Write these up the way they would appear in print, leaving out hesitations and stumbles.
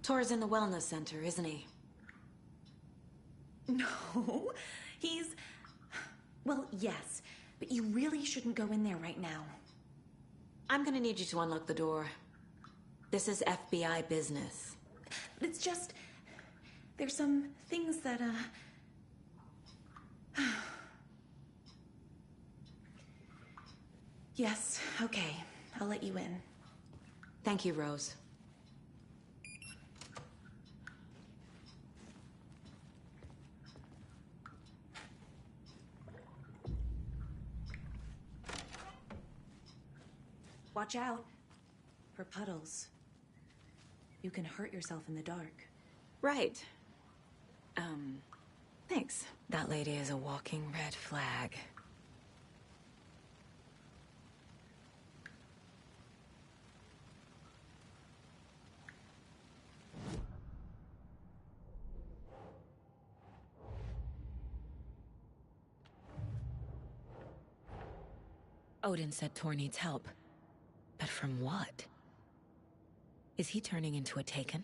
Tor's in the wellness center, isn't he? No, he's... Well, yes, but you really shouldn't go in there right now. I'm gonna need you to unlock the door. This is FBI business. It's just... There's some things that, Yes, okay. I'll let you in. Thank you, Rose. Watch out for puddles. You can hurt yourself in the dark. Right. Thanks. That lady is a walking red flag. Odin said Tor needs help. But from what? Is he turning into a Taken?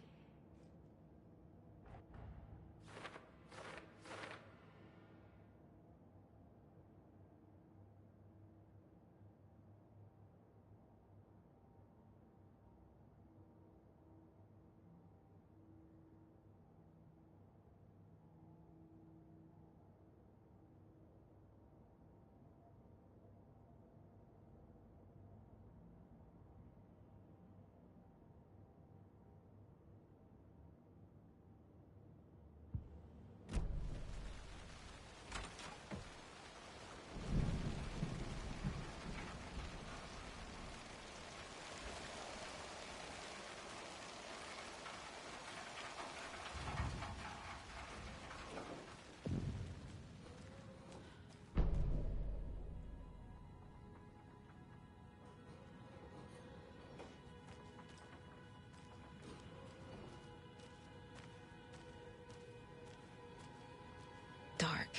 Dark.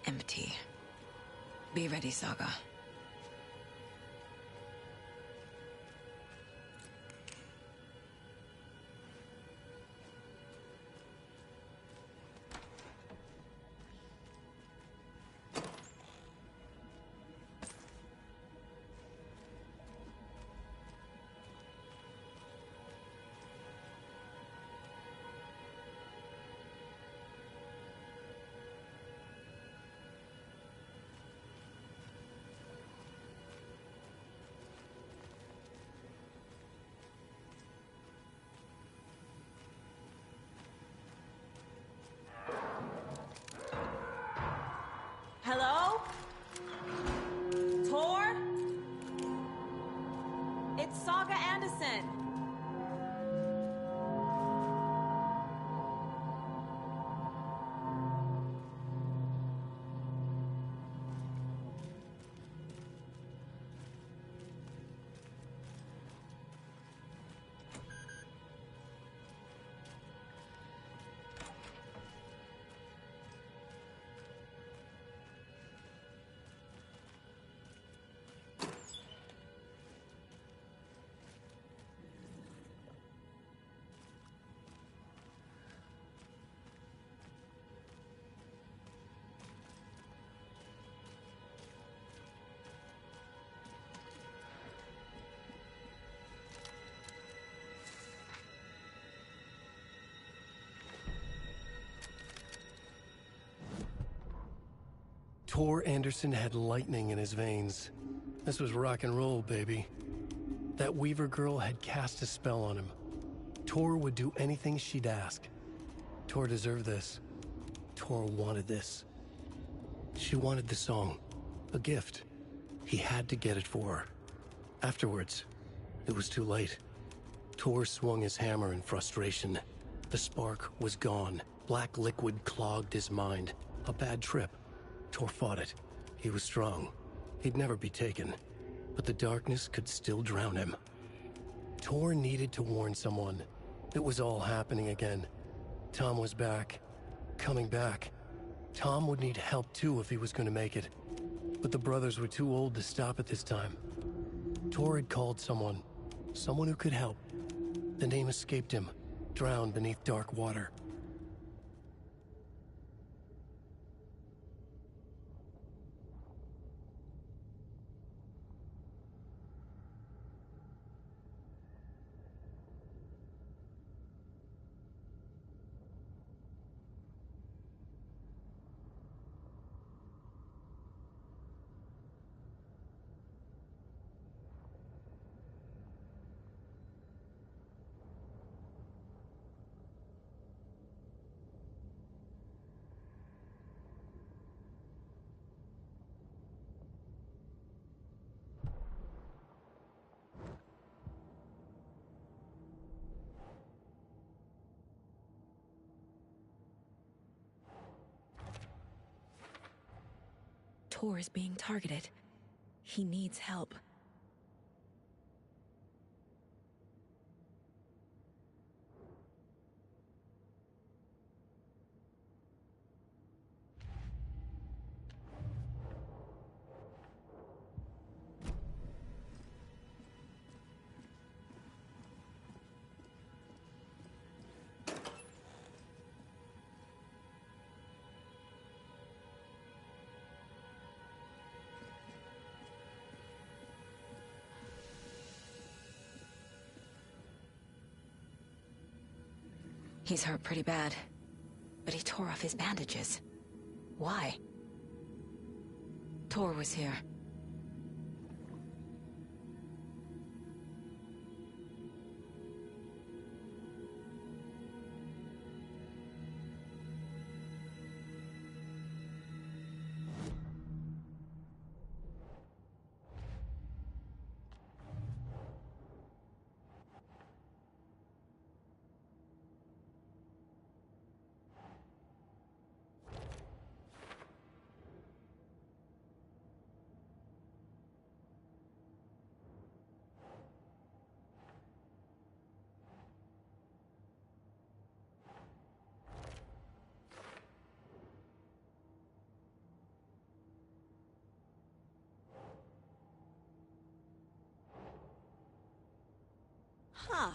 Empty. Be ready, Saga. Hello? Tor? It's Saga Anderson. Tor Anderson had lightning in his veins. This was rock and roll, baby. That Weaver girl had cast a spell on him. Tor would do anything she'd ask. Tor deserved this. Tor wanted this. She wanted the song. A gift. He had to get it for her. Afterwards, it was too late. Tor swung his hammer in frustration. The spark was gone. Black liquid clogged his mind. A bad trip. Tor fought it. He was strong. He'd never be taken. But the darkness could still drown him. Tor needed to warn someone. It was all happening again. Tom was back. Coming back. Tom would need help too if he was going to make it. But the brothers were too old to stop it this time. Tor had called someone. Someone who could help. The name escaped him. drowned beneath dark water. Tor is being targeted. He needs help. He's hurt pretty bad, but he tore off his bandages. Why? Tor was here. Huh.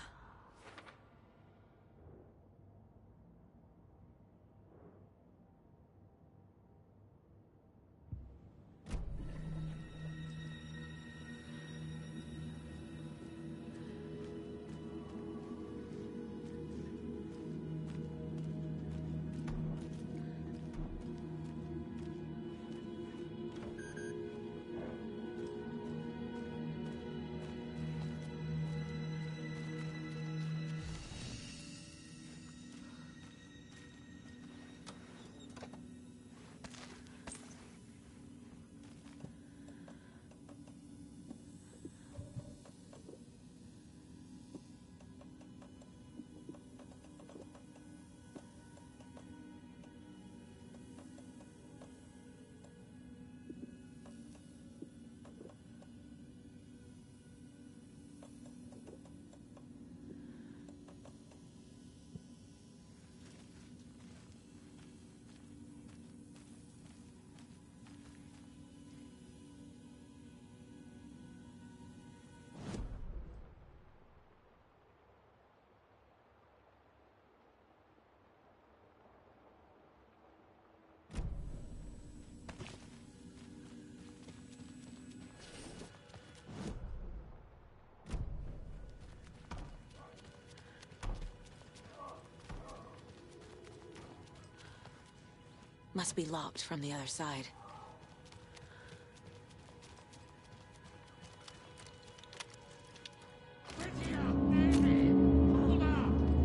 Must be locked from the other side.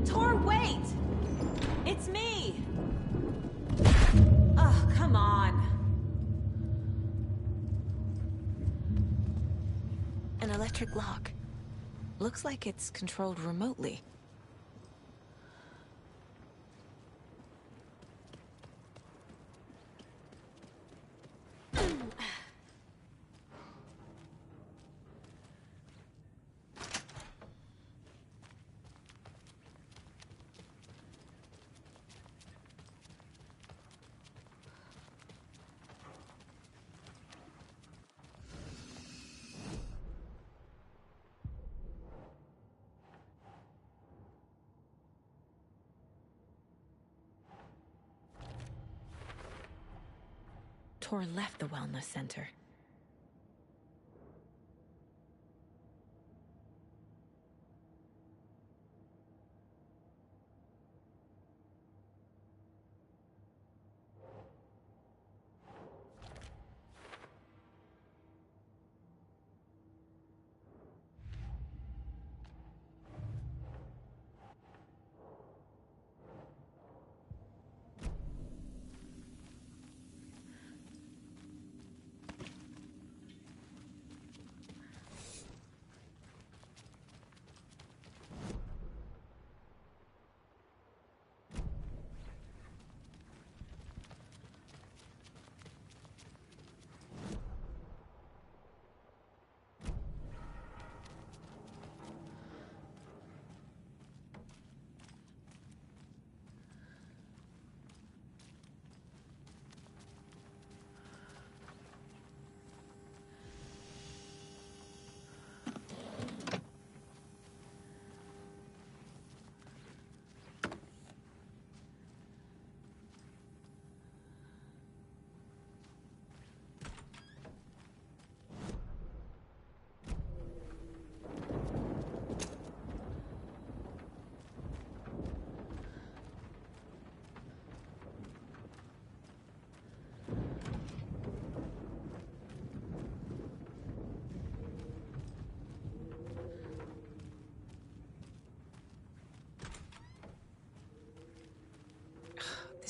Tor, wait! It's me! Oh, come on. An electric lock. Looks like it's controlled remotely. Tor left the wellness center.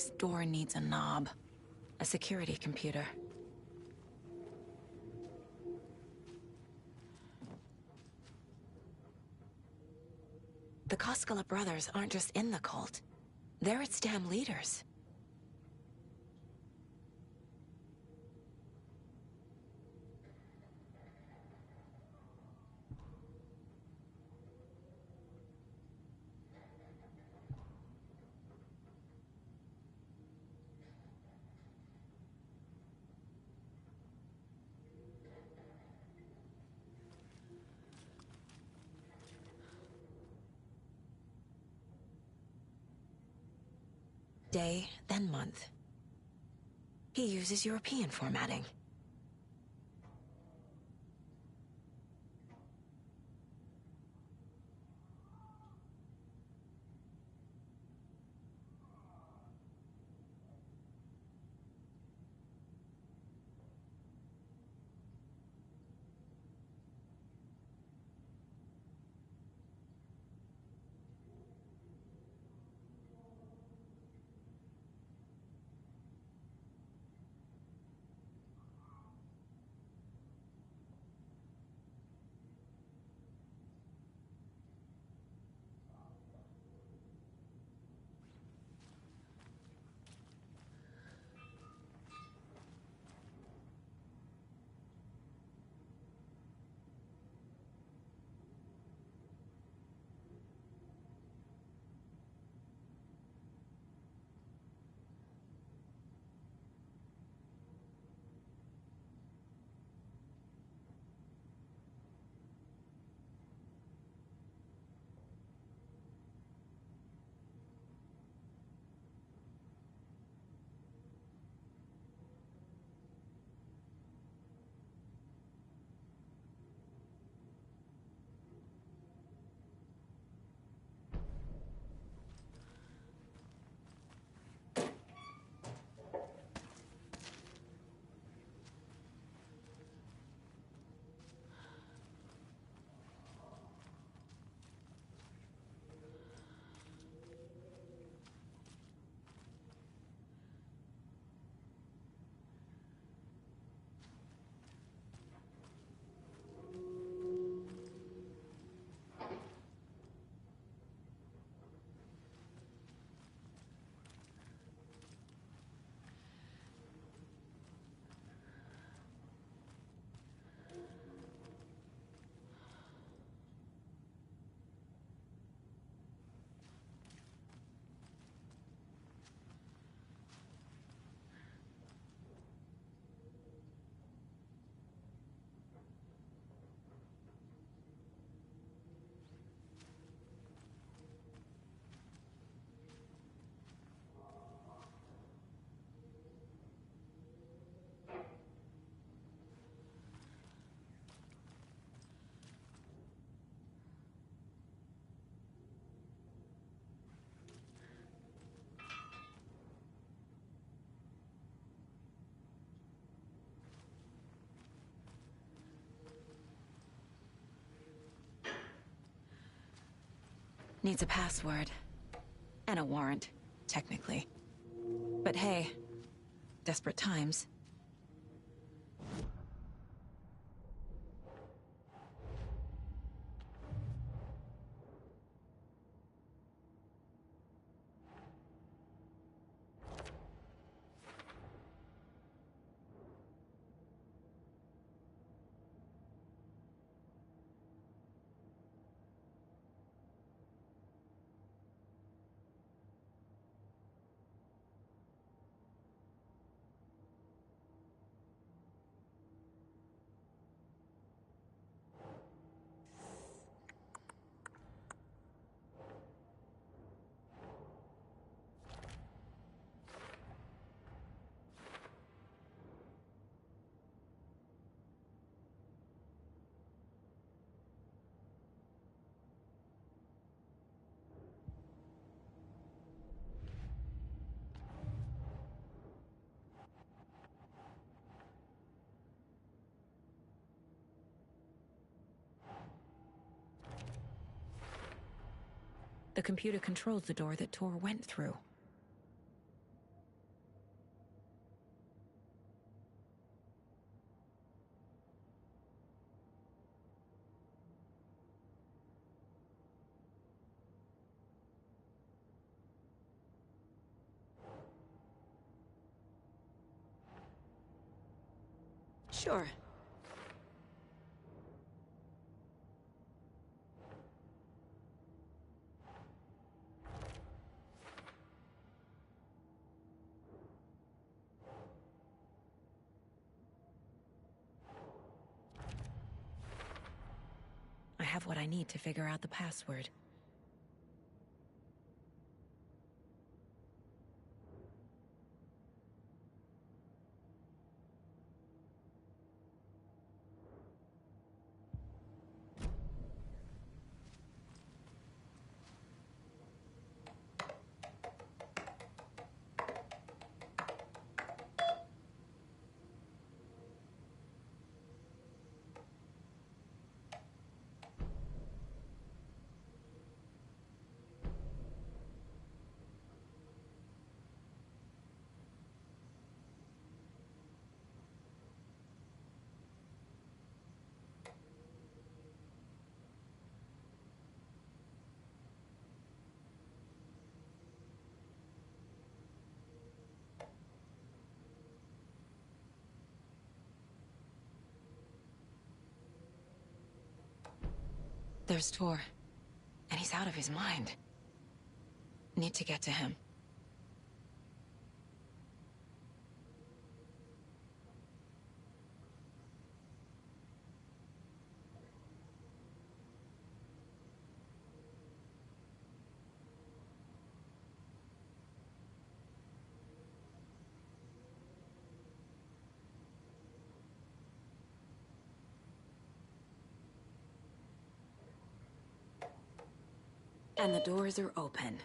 This door needs a knob. A security computer. The Koskela brothers aren't just in the cult. They're its damn leaders. Day, then month. He uses European formatting. Needs a password. And a warrant, technically. But hey, desperate times. The computer controls the door that Tor went through. Sure. I have what I need to figure out the password. There's Tor, and he's out of his mind. Need to get to him. And the doors are open.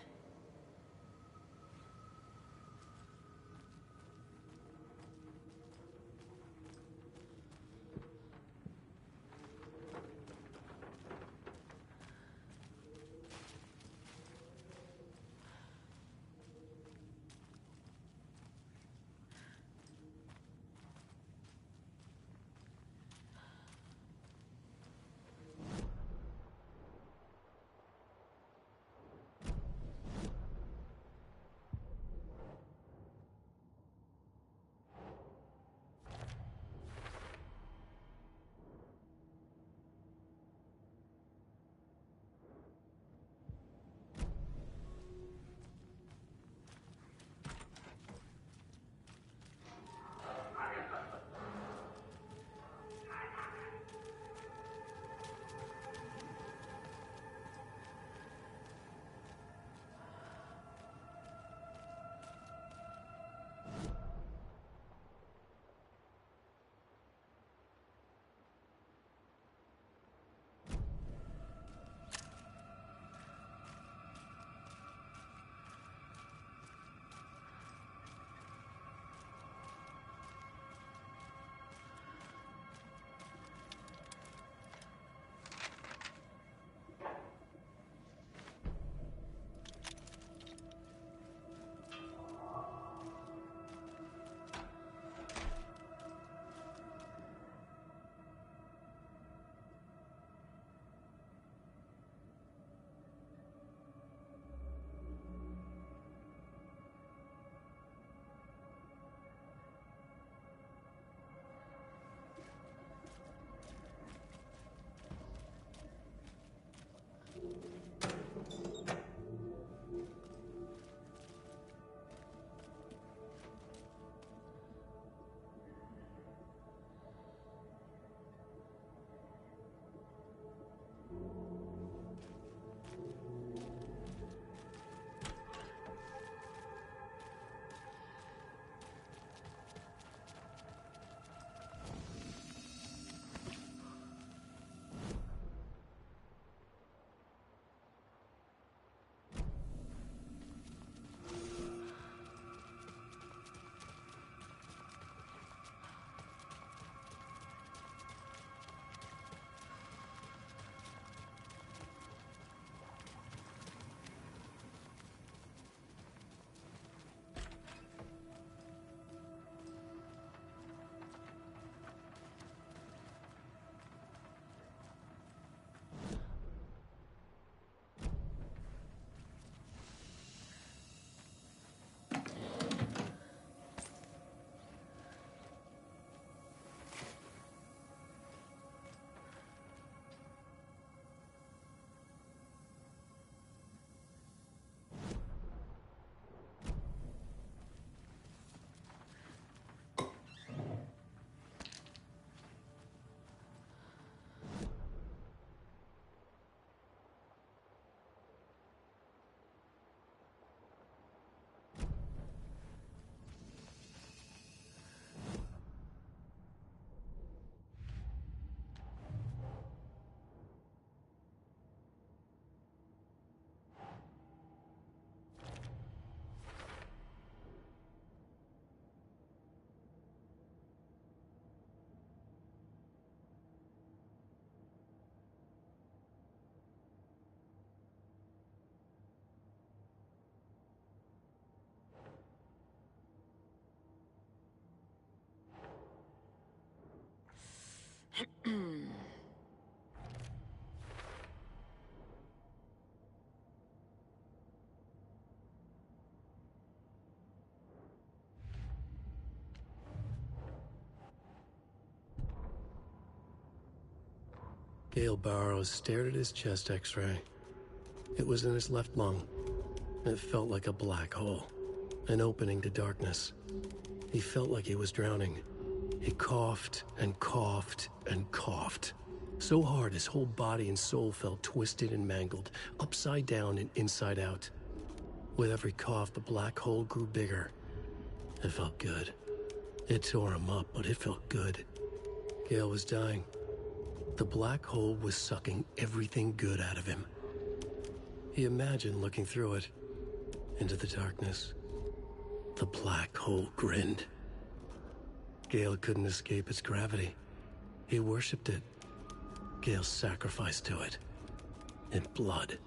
Gale Barrows stared at his chest x-ray. It was in his left lung. It felt like a black hole, an opening to darkness. He felt like he was drowning. He coughed and coughed and coughed. So hard his whole body and soul felt twisted and mangled, upside down and inside out. With every cough, the black hole grew bigger. It felt good. It tore him up, but it felt good. Gale was dying. The black hole was sucking everything good out of him. He imagined looking through it, into the darkness. The black hole grinned. Gale couldn't escape its gravity. He worshipped it. Gale sacrificed to it. In blood.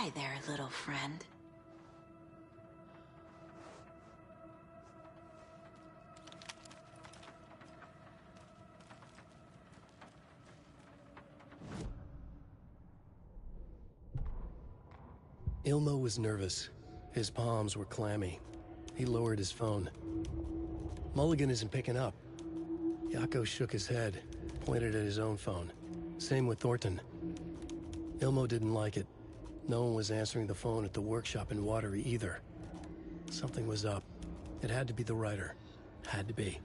Hi there, little friend. Ilmo was nervous. His palms were clammy. He lowered his phone. Mulligan isn't picking up. Yako shook his head, pointed at his own phone. Same with Thornton. Ilmo didn't like it. No one was answering the phone at the workshop in Watery either. Something was up. It had to be the writer. Had to be.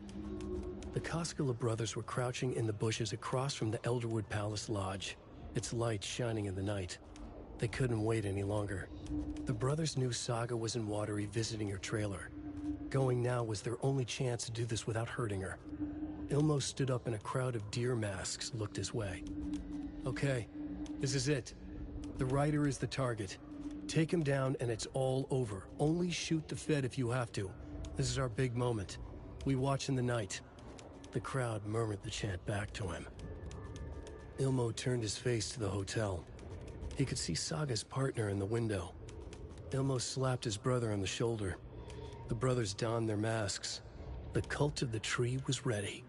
The Koskela brothers were crouching in the bushes across from the Elderwood Palace Lodge, its light shining in the night. They couldn't wait any longer. The brothers knew Saga was in Watery visiting her trailer. Going now was their only chance to do this without hurting her. Ilmo stood up and a crowd of deer masks looked his way. Okay, this is it. The writer is the target. Take him down and it's all over. Only shoot the Fed if you have to. This is our big moment. We watch in the night. The crowd murmured the chant back to him. Ilmo turned his face to the hotel. He could see Saga's partner in the window. Ilmo slapped his brother on the shoulder. The brothers donned their masks. The cult of the tree was ready.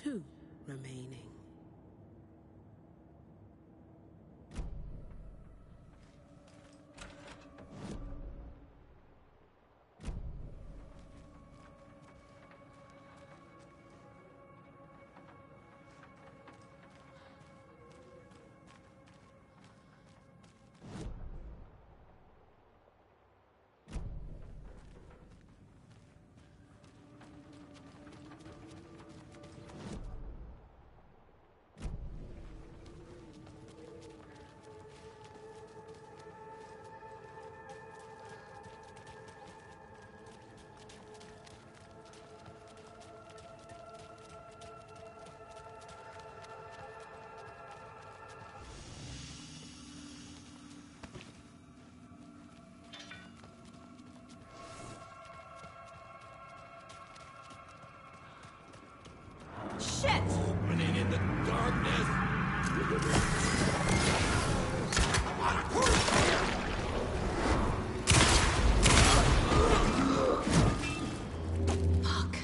2 remaining. Shit! Opening in the darkness! Fuck.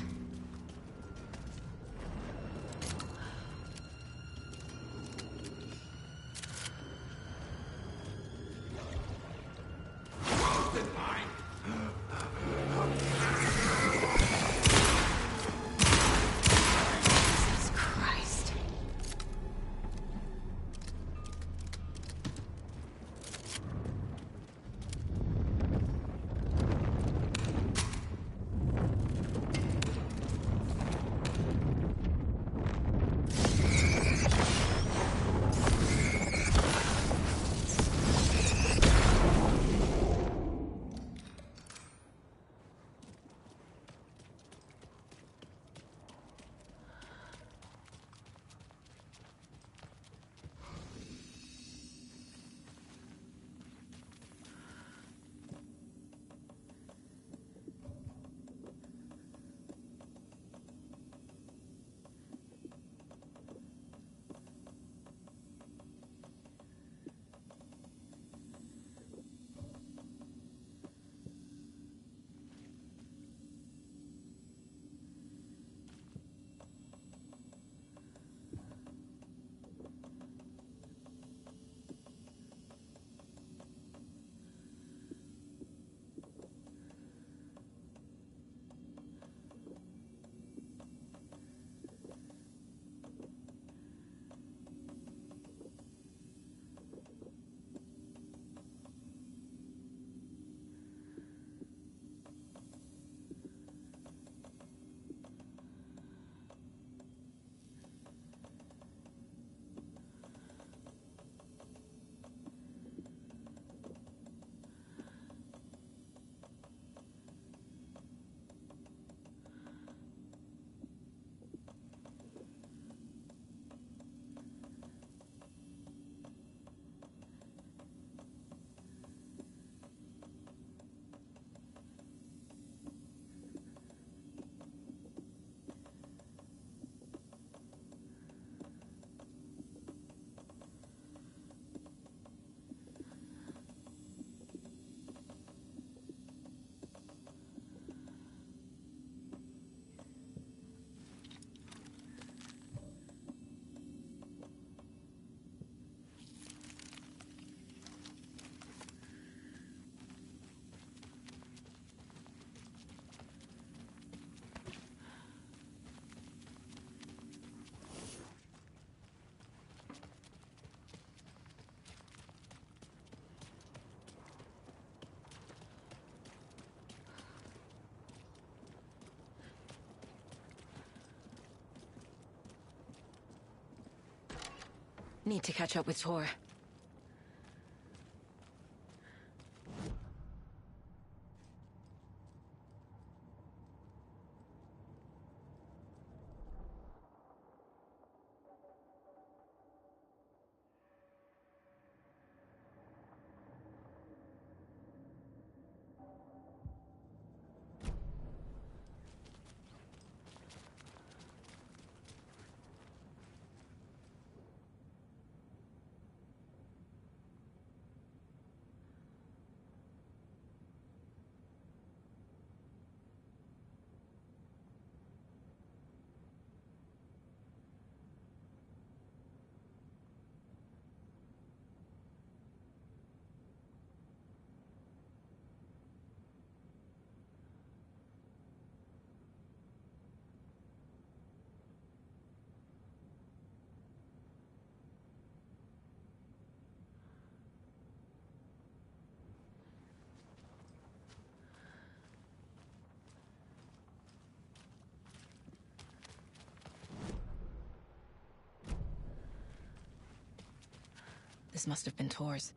Jesus Christ. Need to catch up with Tor. This must have been Tor's.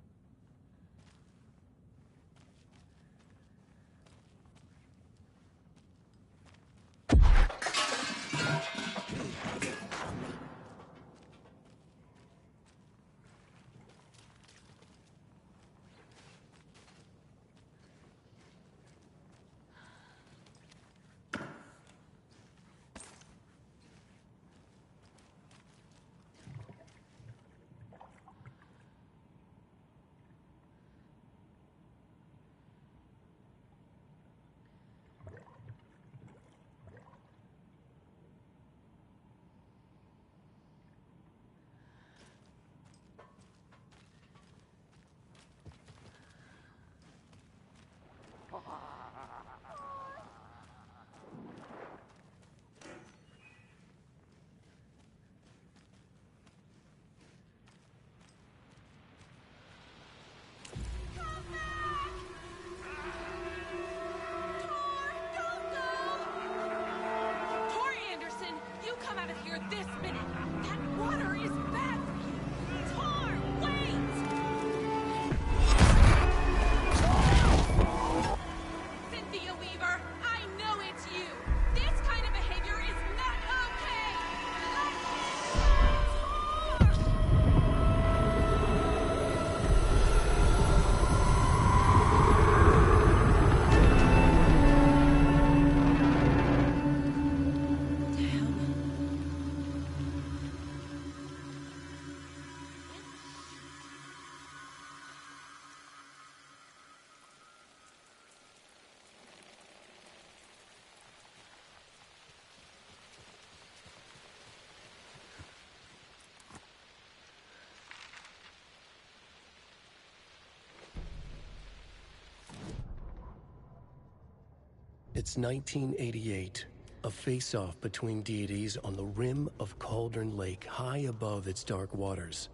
It's 1988, a face-off between deities on the rim of Cauldron Lake, high above its dark waters.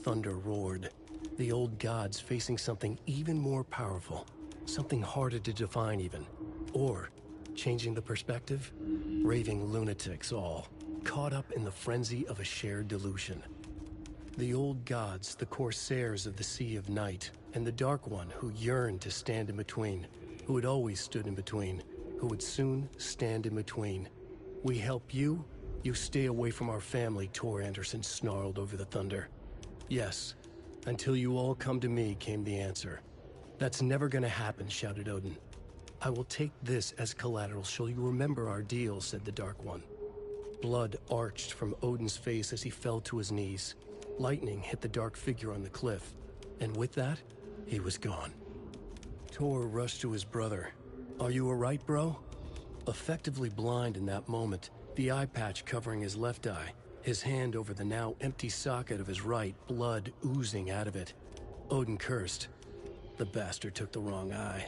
Thunder roared, the old gods facing something even more powerful, something harder to define even. Or, changing the perspective, raving lunatics all, caught up in the frenzy of a shared delusion. The old gods, the corsairs of the Sea of Night, and the Dark One who yearned to stand in between, who had always stood in between, who would soon stand in between. We help you, you stay away from our family, Tor Anderson snarled over the thunder. Yes, until you all come to me, came the answer. That's never gonna happen, shouted Odin. I will take this as collateral, shall you remember our deal, said the Dark One. Blood arched from Odin's face as he fell to his knees. Lightning hit the dark figure on the cliff, and with that, he was gone. Tor rushed to his brother. Are you alright, bro? Effectively blind in that moment, the eye patch covering his left eye, his hand over the now empty socket of his right, blood oozing out of it. Odin cursed. The bastard took the wrong eye.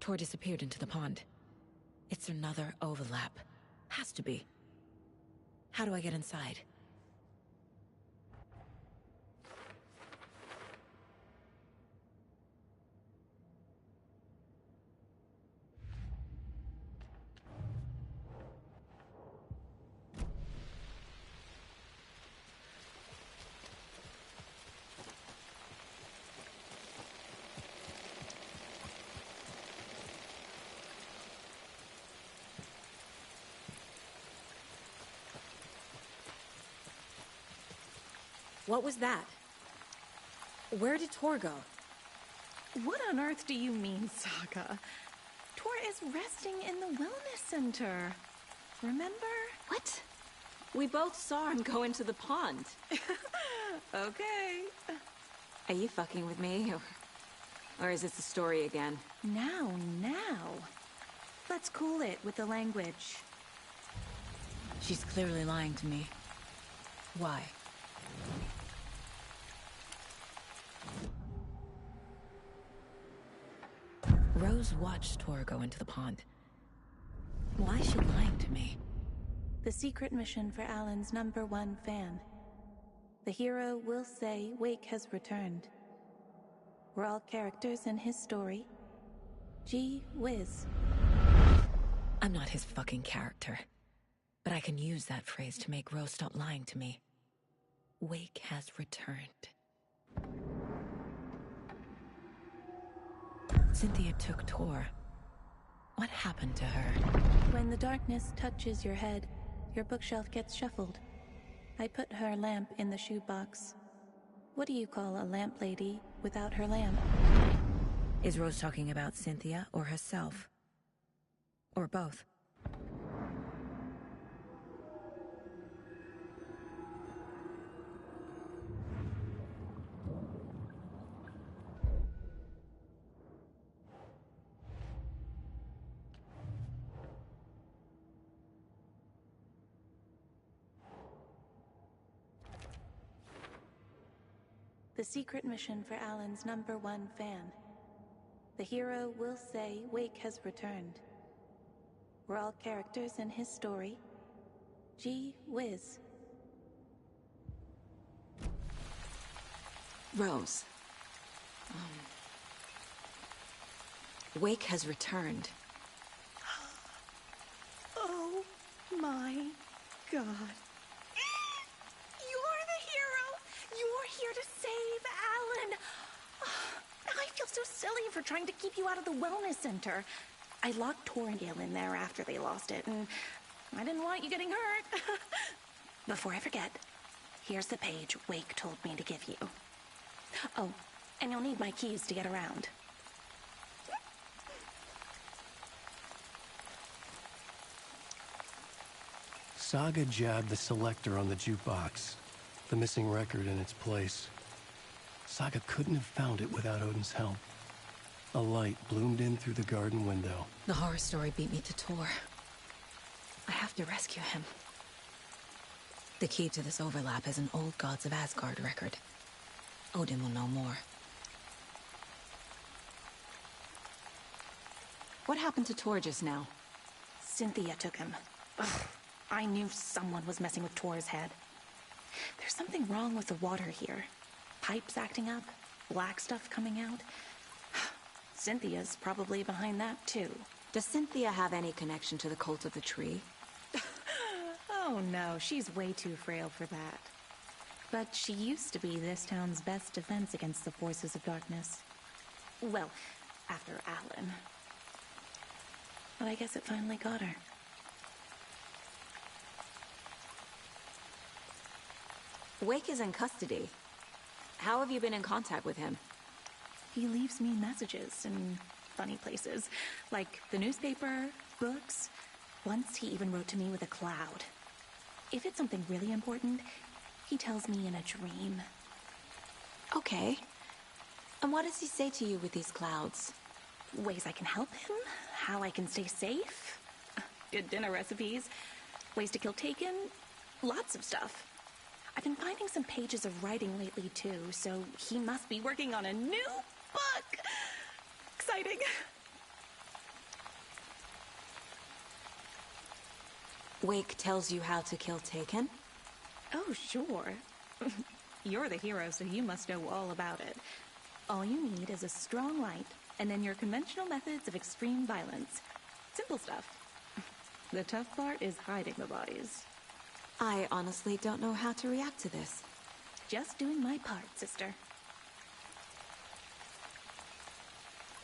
Tor disappeared into the pond. It's another overlap. Has to be. How do I get inside? What was that? Where did Tor go? What on earth do you mean, Saga? Tor is resting in the wellness center. Remember? What? We both saw him go into the pond. Okay. Are you fucking with me? Or is this a story again? Now. Let's cool it with the language. She's clearly lying to me. Why? Rose watched Tor go into the pond. Why is she lying to me? The secret mission for Alan's #1 fan. The hero will say Wake has returned. We're all characters in his story. Gee whiz. I'm not his fucking character. But I can use that phrase to make Rose stop lying to me. Wake has returned. Cynthia took Tor. What happened to her? When the darkness touches your head, your bookshelf gets shuffled. I put her lamp in the shoebox. What do you call a lamp lady without her lamp? Is Rose talking about Cynthia or herself? Or both? The secret mission for Alan's #1 fan. The hero will say Wake has returned. We're all characters in his story. Gee whiz. Rose. Wake has returned. Oh my God. You're the hero! You're here to save Alan! I feel so silly for trying to keep you out of the wellness center. I locked Tor and Gale in there after they lost it, and I didn't want you getting hurt. Before I forget, here's the page Wake told me to give you. Oh, and you'll need my keys to get around. Saga jabbed the selector on the jukebox, the missing record in its place. Saga couldn't have found it without Odin's help. A light bloomed in through the garden window. The horror story beat me to Tor. I have to rescue him. The key to this overlap is an old Gods of Asgard record. Odin will know more. What happened to Tor just now? Cynthia took him. Ugh, I knew someone was messing with Tor's head. There's something wrong with the water here. Pipes acting up, black stuff coming out. Cynthia's probably behind that too. Does Cynthia have any connection to the cult of the tree? Oh no, she's way too frail for that. But she used to be this town's best defense against the forces of darkness. Well, after Alan. But I guess it finally got her. Wake is in custody. How have you been in contact with him? He leaves me messages in funny places, like the newspaper, books. Once he even wrote to me with a cloud. If it's something really important, he tells me in a dream. Okay. And what does he say to you with these clouds? Ways I can help him, how I can stay safe, good dinner recipes, ways to kill Taken, lots of stuff. I've been finding some pages of writing lately too, so he must be working on a new book. Exciting. Wake tells you how to kill Taken? Oh, sure. You're the hero, so you must know all about it. All you need is a strong light, and then your conventional methods of extreme violence. Simple stuff. The tough part is hiding the bodies. I honestly don't know how to react to this. Just doing my part, sister.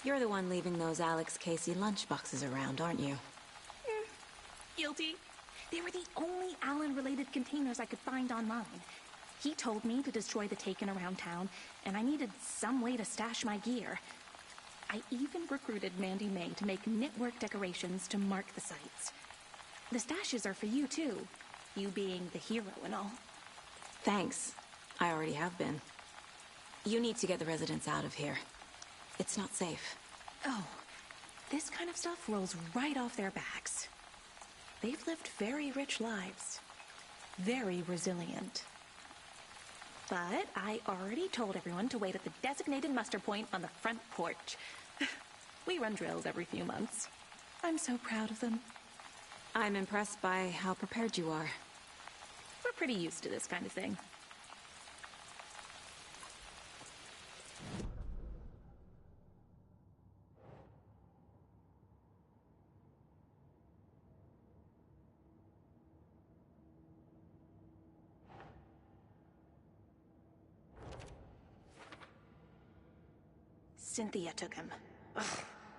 You're the one leaving those Alex Casey lunchboxes around, aren't you? Guilty. They were the only Alan-related containers I could find online. He told me to destroy the Taken around town, and I needed some way to stash my gear. I even recruited Mandy May to make knitwork decorations to mark the sites. The stashes are for you, too. You being the hero and all. Thanks. I already have been. You need to get the residents out of here. It's not safe. Oh, this kind of stuff rolls right off their backs. They've lived very rich lives. Very resilient. But I already told everyone to wait at the designated muster point on the front porch. We run drills every few months. I'm so proud of them. I'm impressed by how prepared you are. We're pretty used to this kind of thing. Cynthia took him. Ugh,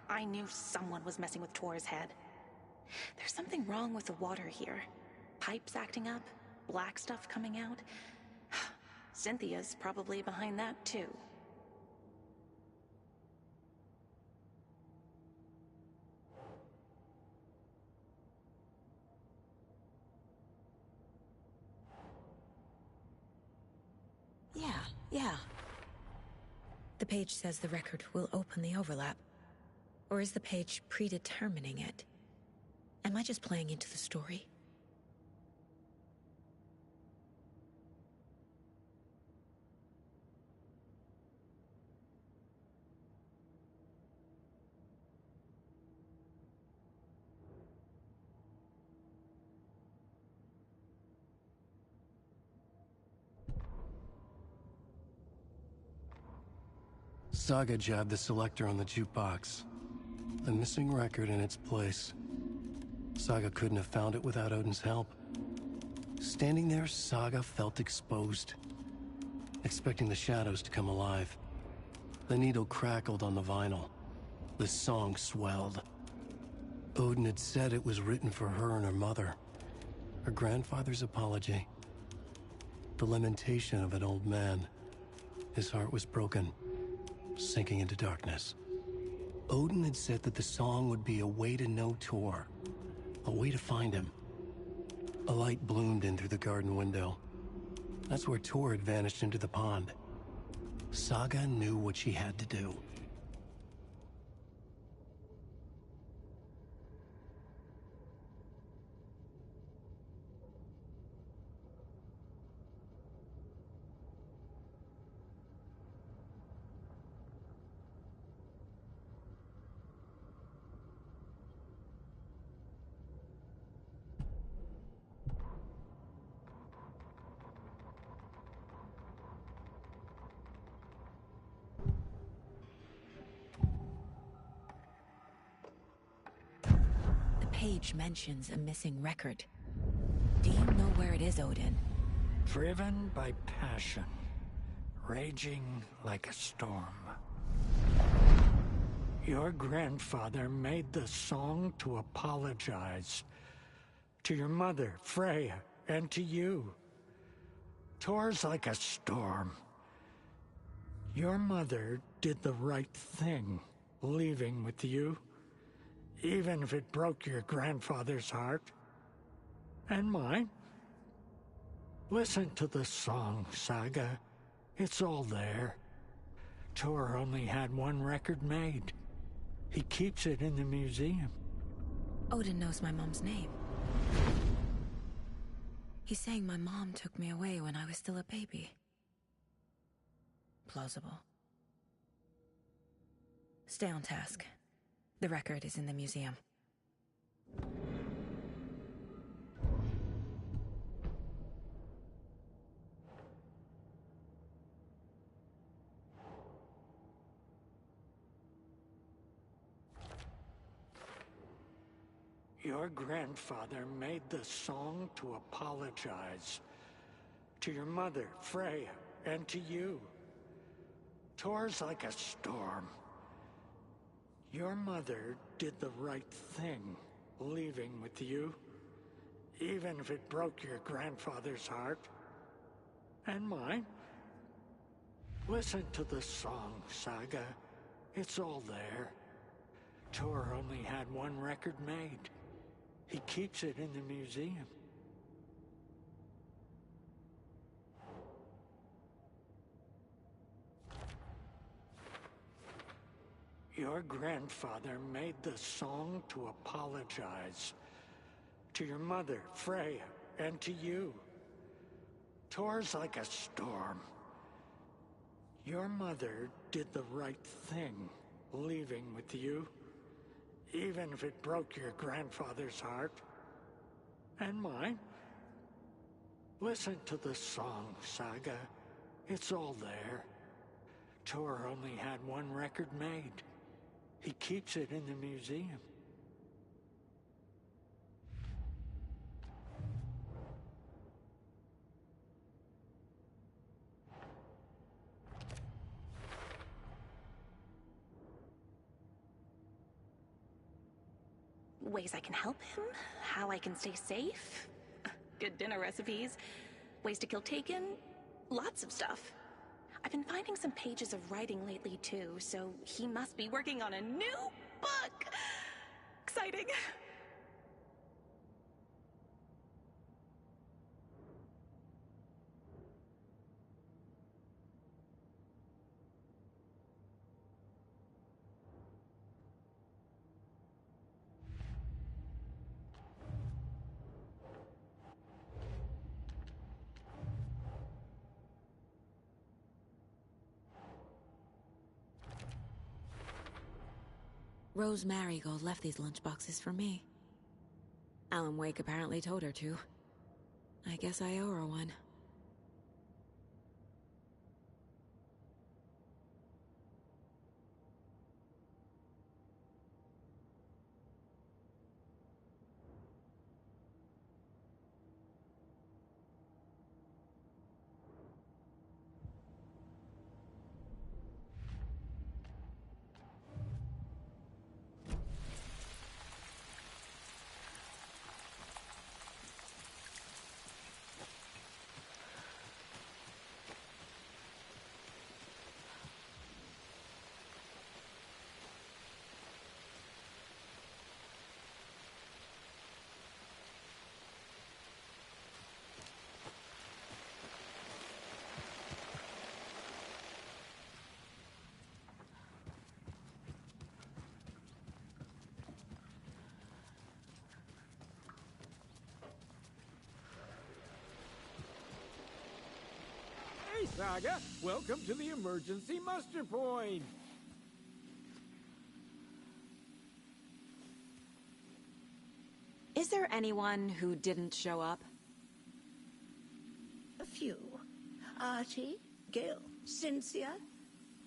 I knew someone was messing with Tor's head. There's something wrong with the water here. Pipes acting up, black stuff coming out. Cynthia's probably behind that too. Yeah. The page says the record will open the overlap. Or is the page predetermining it? Am I just playing into the story? Saga jabbed the selector on the jukebox. The missing record in its place. Saga couldn't have found it without Odin's help. Standing there, Saga felt exposed, expecting the shadows to come alive. The needle crackled on the vinyl. The song swelled. Odin had said it was written for her and her mother. Her grandfather's apology. The lamentation of an old man. His heart was broken, sinking into darkness. Odin had said that the song would be a way to know Tor, a way to find him. A light bloomed in through the garden window. That's where Tor had vanished into the pond. Saga knew what she had to do. The page mentions a missing record. Do you know where it is, Odin? Driven by passion, raging like a storm. Your grandfather made the song to apologize. To your mother, Freya, and to you. Tor's like a storm. Your mother did the right thing, leaving with you. Even if it broke your grandfather's heart. And mine. Listen to the song, Saga. It's all there. Tor only had one record made. He keeps it in the museum. Odin knows my mom's name. He's saying my mom took me away when I was still a baby. Plausible. Stay on task. The record is in the museum. Your grandfather made the song to apologize to your mother, Freya, and to you. Tor's like a storm. Your mother did the right thing, leaving with you, even if it broke your grandfather's heart. And mine. Listen to the song, Saga. It's all there. Tor only had one record made. He keeps it in the museum. Your grandfather made the song to apologize to your mother, Freya, and to you. Tor's like a storm. Your mother did the right thing, leaving with you, even if it broke your grandfather's heart. And mine. Listen to the song, Saga. It's all there. Tor only had one record made. He keeps it in the museum. Ways I can help him, how I can stay safe, good dinner recipes, ways to kill Taken, lots of stuff. I've been finding some pages of writing lately too, so he must be working on a new book! Exciting! Rose Marigold left these lunchboxes for me. Alan Wake apparently told her to. I guess I owe her one. Hey, Saga! Welcome to the emergency muster point! Is there anyone who didn't show up? A few. Artie, Gil, Cynthia.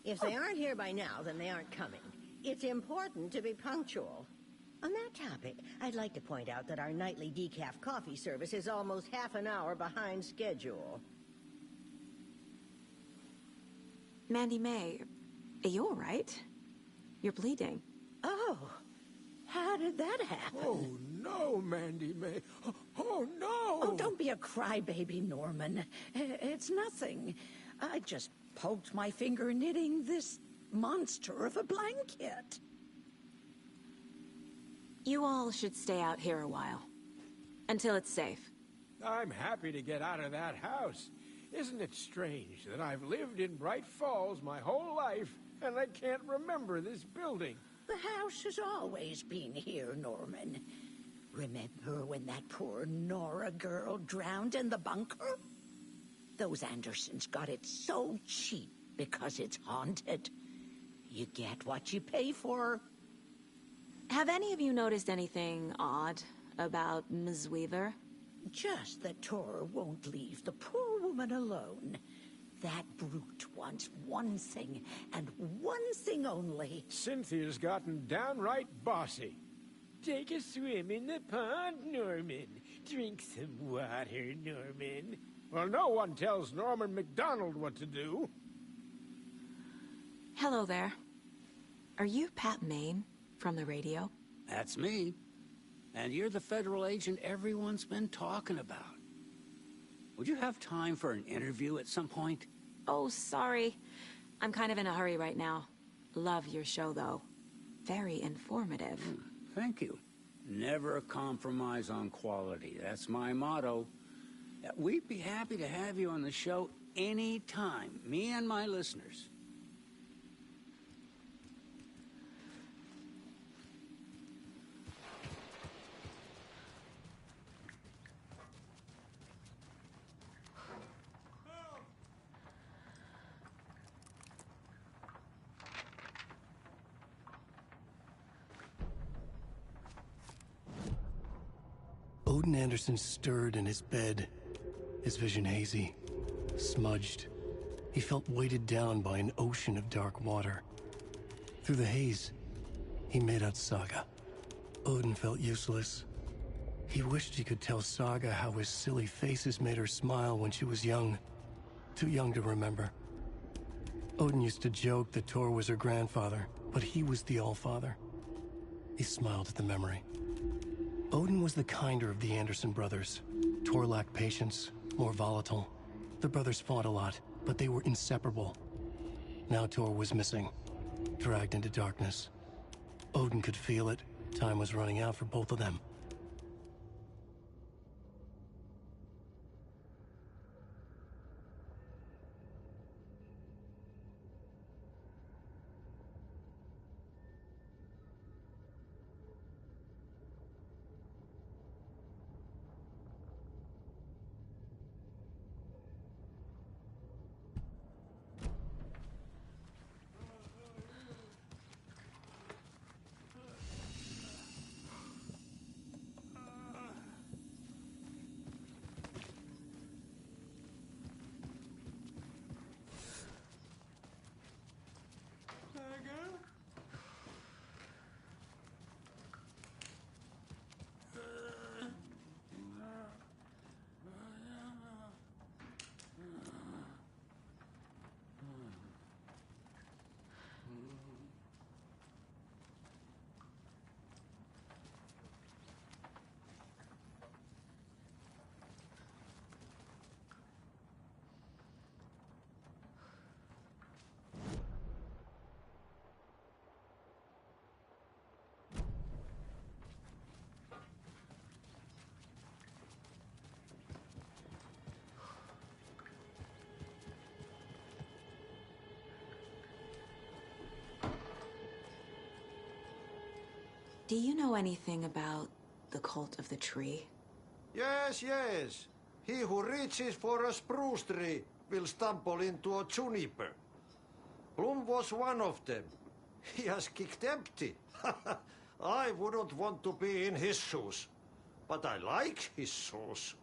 If they aren't here by now, then they aren't coming. It's important to be punctual. On that topic, I'd like to point out that our nightly decaf coffee service is almost half an hour behind schedule. Mandy May, are you all right? You're bleeding. Oh, how did that happen? Oh, no, Mandy May. Oh, no! Oh, don't be a crybaby, Norman. It's nothing. I just poked my finger knitting this monster of a blanket. You all should stay out here a while. Until it's safe. I'm happy to get out of that house. Isn't it strange that I've lived in Bright Falls my whole life, and I can't remember this building? The house has always been here, Norman. Remember when that poor Nora girl drowned in the bunker? Those Andersons got it so cheap because it's haunted. You get what you pay for. Have any of you noticed anything odd about Ms. Weaver? Just that Tor won't leave the poor woman alone. That brute wants one thing, and one thing only. Cynthia's gotten downright bossy. Take a swim in the pond, Norman. Drink some water, Norman. Well, no one tells Norman MacDonald what to do. Hello there. Are you Pat Maine from the radio? That's me. And you're the federal agent everyone's been talking about. Would you have time for an interview at some point? Oh, sorry. I'm kind of in a hurry right now. Love your show, though. Very informative. Thank you. Never compromise on quality. That's my motto. We'd be happy to have you on the show anytime, me and my listeners. Odin Anderson stirred in his bed, his vision hazy, smudged. He felt weighted down by an ocean of dark water. Through the haze, he made out Saga. Odin felt useless. He wished he could tell Saga how his silly faces made her smile when she was young. Too young to remember. Odin used to joke that Tor was her grandfather, but he was the Allfather. He smiled at the memory. Odin was the kinder of the Anderson brothers. Tor lacked patience, more volatile. The brothers fought a lot, but they were inseparable. Now Tor was missing, dragged into darkness. Odin could feel it. Time was running out for both of them. Do you know anything about the cult of the tree? Yes, yes. He who reaches for a spruce tree will stumble into a juniper. Bloom was one of them. He has kicked empty. I wouldn't want to be in his shoes. But I like his shoes.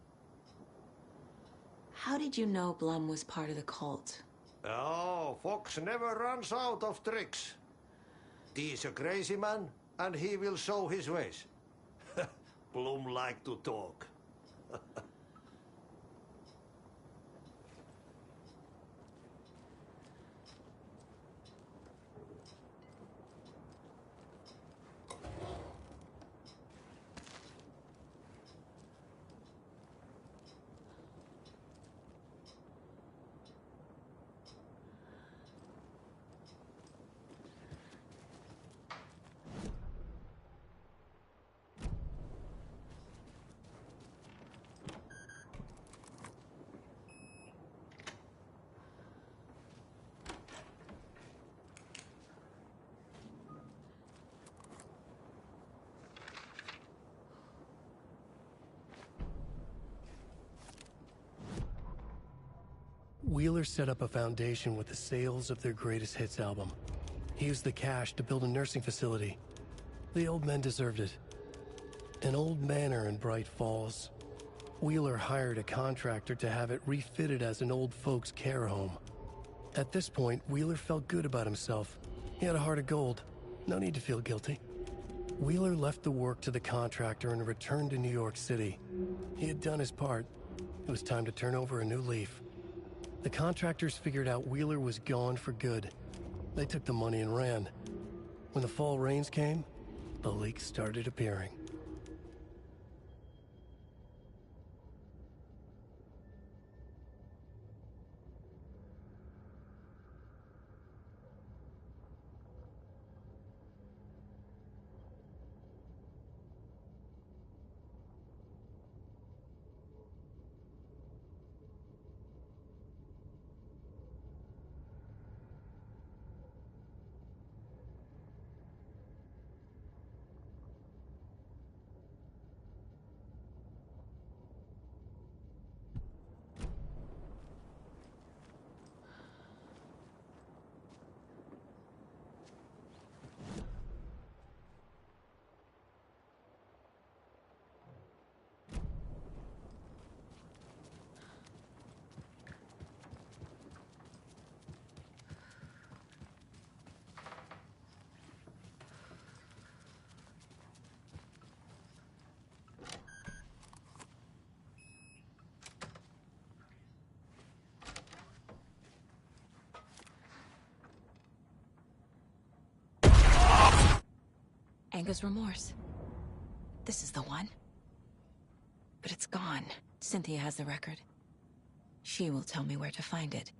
How did you know Blum was part of the cult? Oh, Fox never runs out of tricks. He's a crazy man, and he will show his ways. Bloom like to talk. Wheeler set up a foundation with the sales of their greatest hits album. He used the cash to build a nursing facility. The old men deserved it. An old manor in Bright Falls. Wheeler hired a contractor to have it refitted as an old folks' care home. At this point, Wheeler felt good about himself. He had a heart of gold. No need to feel guilty. Wheeler left the work to the contractor and returned to New York City. He had done his part. It was time to turn over a new leaf. The contractors figured out Wheeler was gone for good. They took the money and ran. When the fall rains came, the leaks started appearing. Anger's remorse. This is the one. But it's gone. Cynthia has the record. She will tell me where to find it.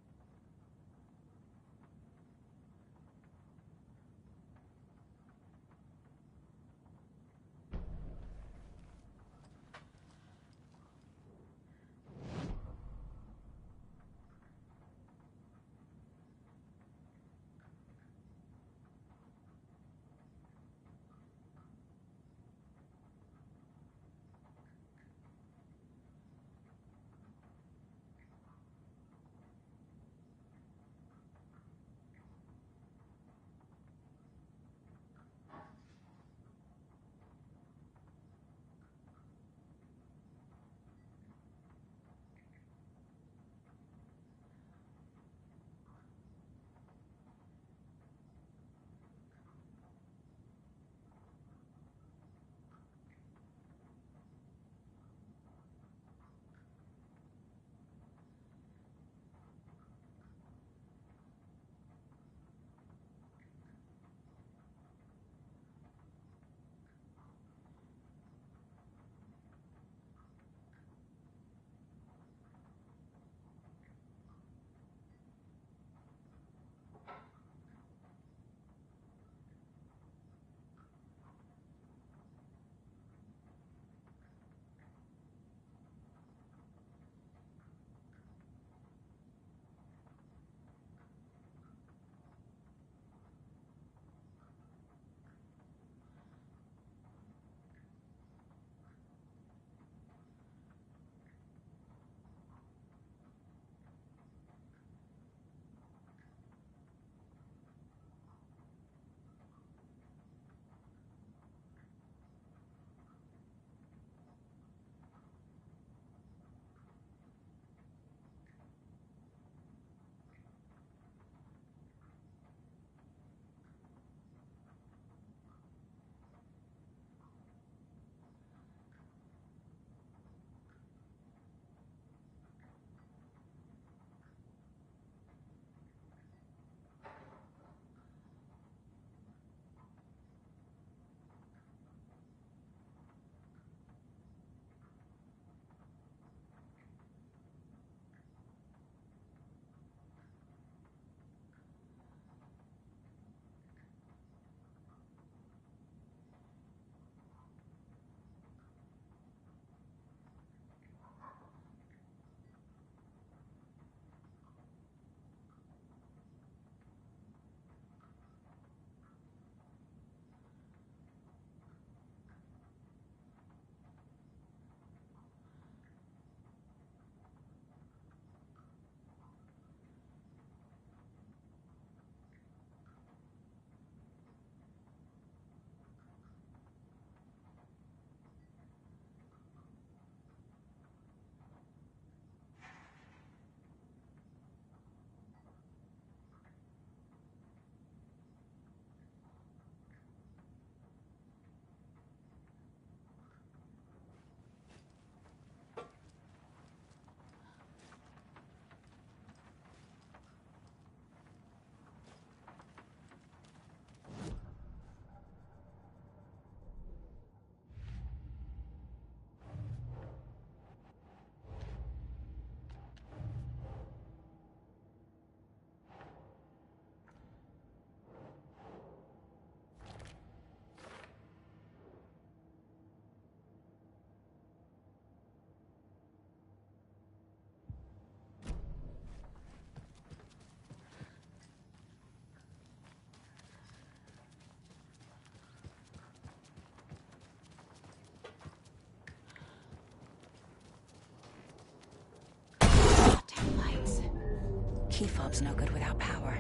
key fob's no good without power.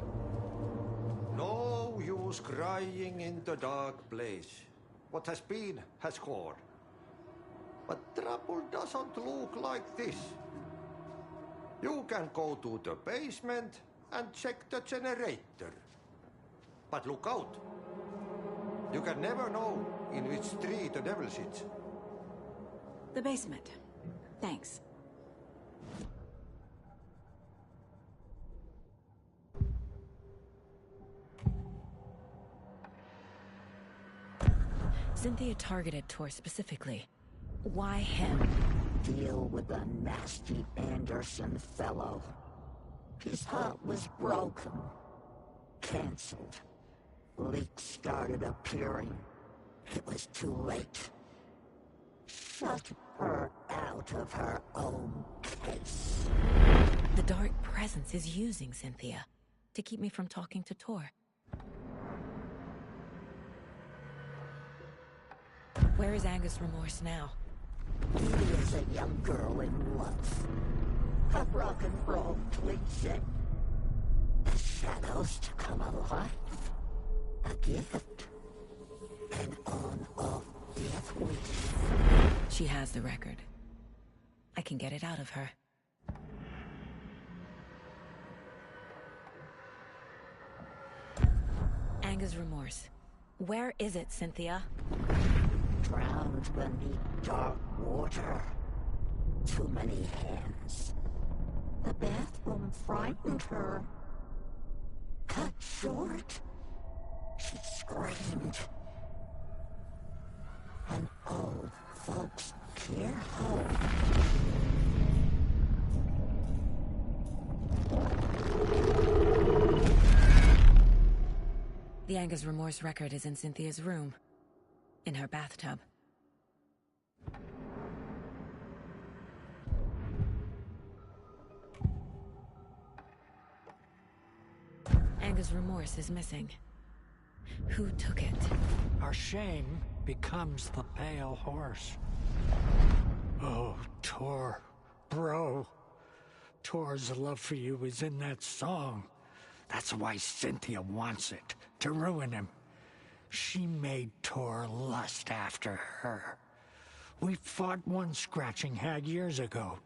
No use crying in the dark place. What has been has gone. But trouble doesn't look like this. You can go to the basement and check the generator. But look out. You can never know in which tree the devil sits. The basement. Thanks. Cynthia targeted Tor specifically. Why him? Deal with the nasty Anderson fellow. His heart was broken. Cancelled. Leaks started appearing. It was too late. Shut her out of her own case. The dark presence is using Cynthia to keep me from talking to Tor. Where is Angus Remorse now? He is a young girl in love. A rock and roll cliche. The shadows to come alive. A gift. An on-off death wish. She has the record. I can get it out of her. Angus Remorse. Where is it, Cynthia? Drowned beneath dark water. Too many hands. The bathroom frightened her. Cut short. She screamed. An old folks' care home. The Angus Remorse record is in Cynthia's room. In her bathtub. Angus Remorse is missing. Who took it? Our shame becomes the pale horse. Oh, Tor. Bro. Tor's love for you is in that song. That's why Cynthia wants it. To ruin him. She made Tor lust after her. We fought one scratching hag years ago.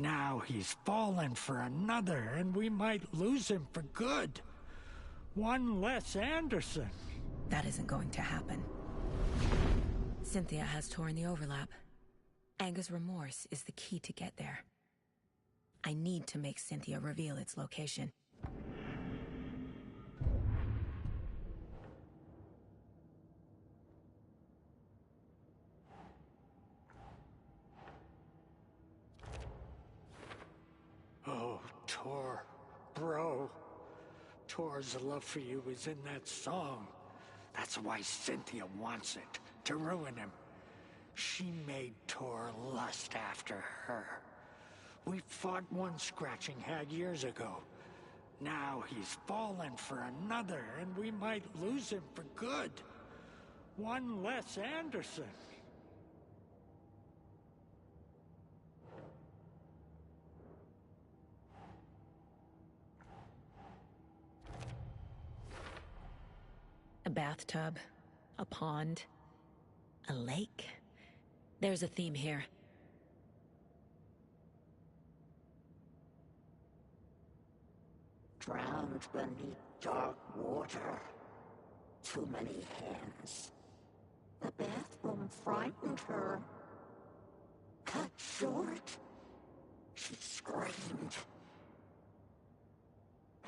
Now he's fallen for another, and we might lose him for good. One less Anderson. That isn't going to happen. Cynthia has Tor in the overlap. Angus Remorse is the key to get there. I need to make Cynthia reveal its location. Oh, Tor. Bro. Tor's love for you is in that song. That's why Cynthia wants it. To ruin him. She made Tor lust after her. We fought one scratching hag years ago. Now he's fallen for another, and we might lose him for good. One less Anderson. A bathtub, a pond, a lake. There's a theme here. Drowned beneath dark water. Too many hands. The bathroom frightened her. Cut short. She screamed.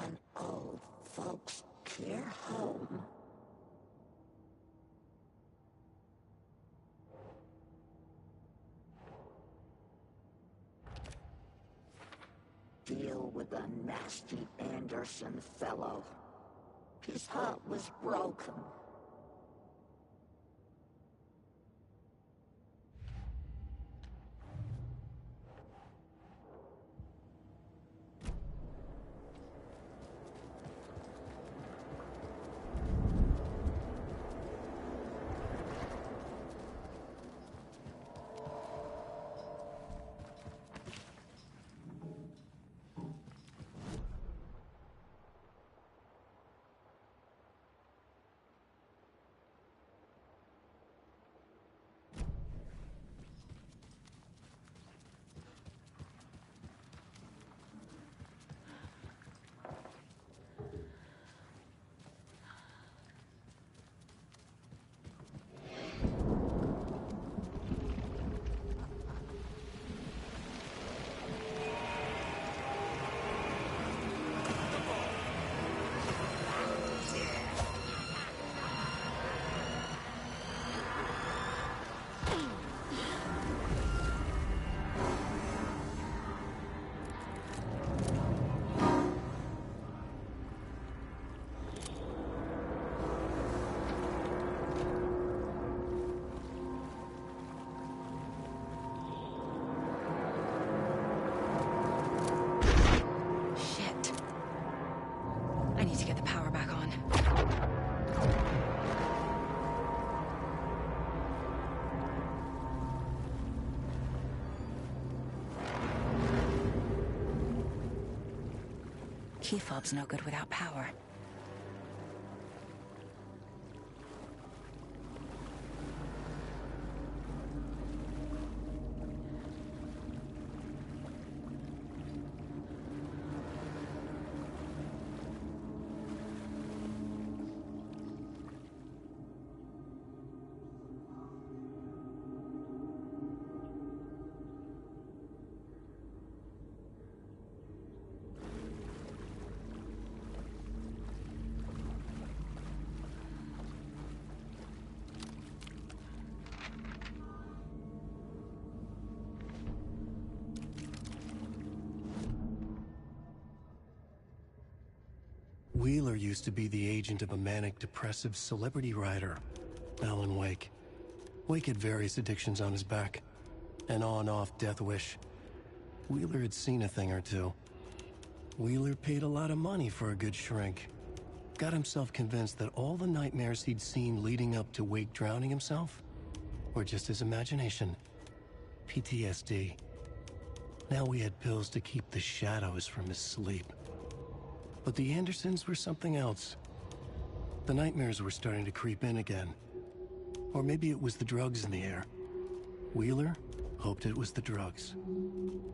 An old folks' care home. Deal with the nasty Anderson fellow. His heart was broken. Key fob's no good without power. Wheeler used to be the agent of a manic-depressive celebrity writer, Alan Wake. Wake had various addictions on his back, an on-off death wish. Wheeler had seen a thing or two. Wheeler paid a lot of money for a good shrink. Got himself convinced that all the nightmares he'd seen leading up to Wake drowning himself were just his imagination. PTSD. Now we had pills to keep the shadows from his sleep. But the Andersons were something else. The nightmares were starting to creep in again. Or maybe it was the drugs in the air. Wheeler hoped it was the drugs.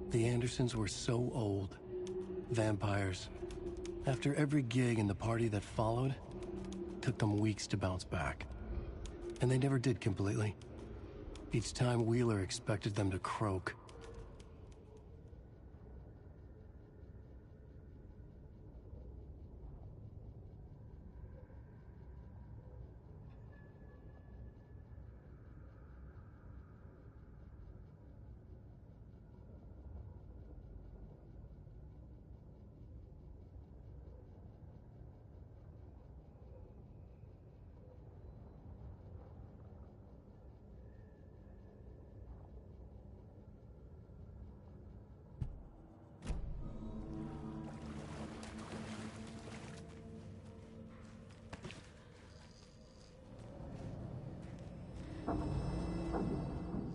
The Andersons were so old. Vampires. After every gig and the party that followed, took them weeks to bounce back. And they never did completely. Each time Wheeler expected them to croak.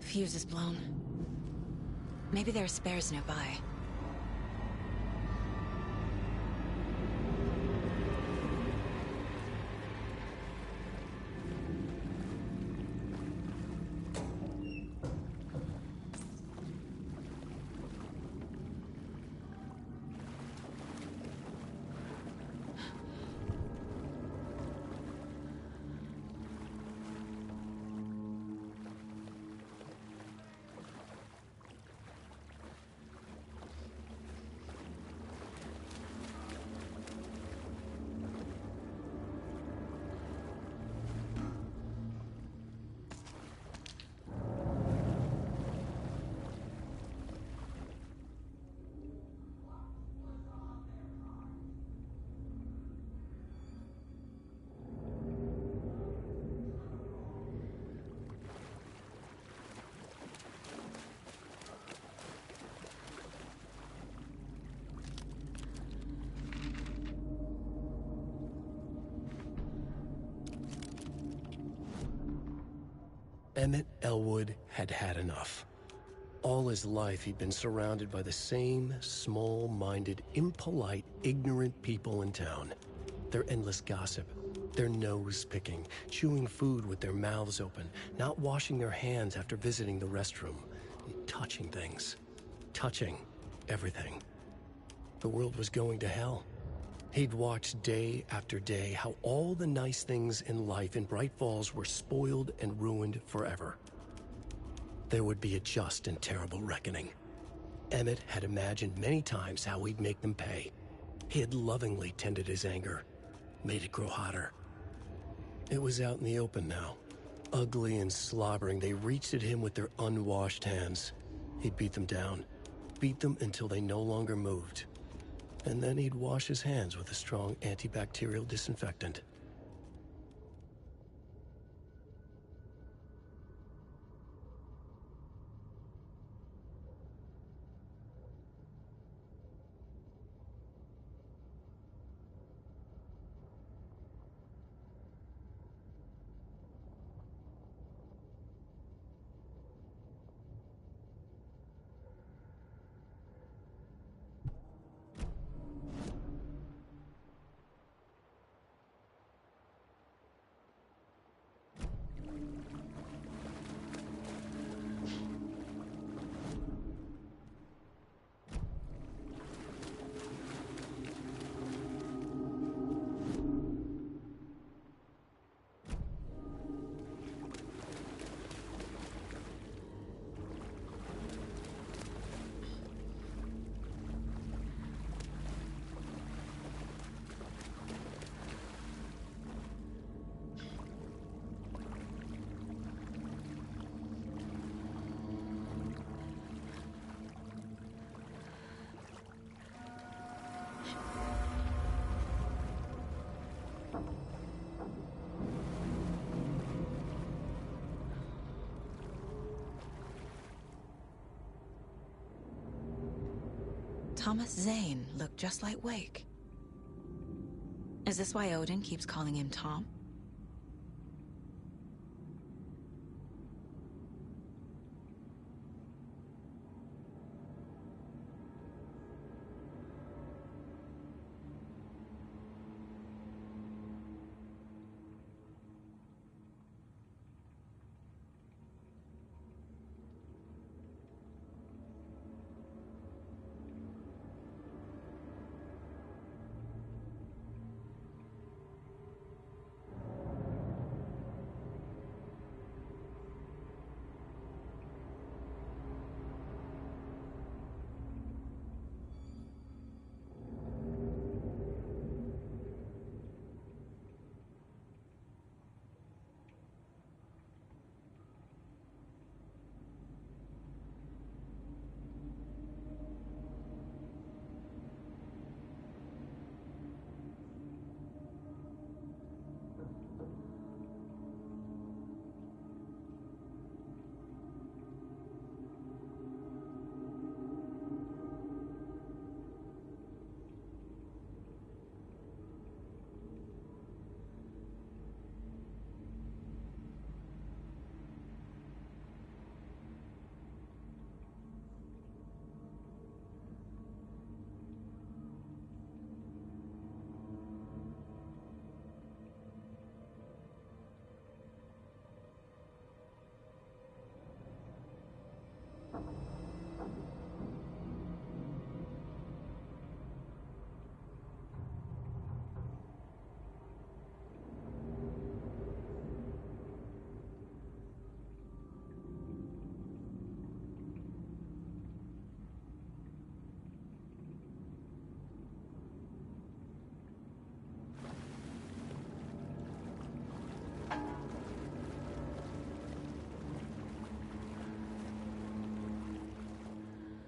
Fuse is blown. Maybe there are spares nearby. Emmett Elwood had had enough. All his life he'd been surrounded by the same small-minded, impolite, ignorant people in town. Their endless gossip, their nose-picking, chewing food with their mouths open, not washing their hands after visiting the restroom, and touching things. Touching everything. The world was going to hell. He'd watched day after day how all the nice things in life in Bright Falls were spoiled and ruined forever. There would be a just and terrible reckoning. Emmett had imagined many times how he'd make them pay. He had lovingly tended his anger, made it grow hotter. It was out in the open now. Ugly and slobbering, they reached at him with their unwashed hands. He'd beat them down, beat them until they no longer moved. And then he'd wash his hands with a strong antibacterial disinfectant. Thomas Zane look just like Wake? Is this why Odin keeps calling him Tom?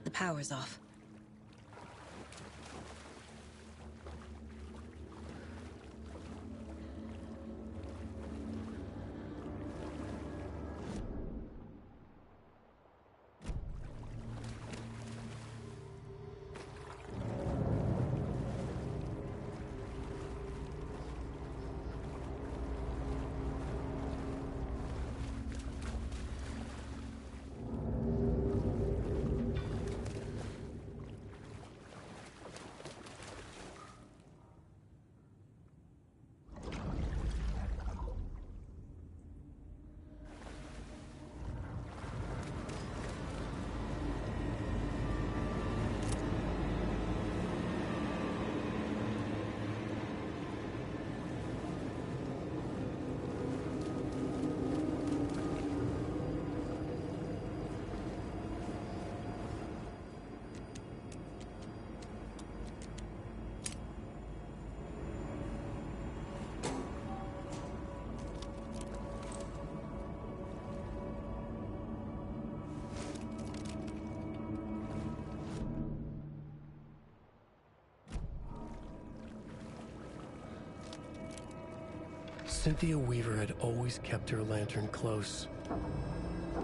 The power's off. Cynthia Weaver had always kept her lantern close.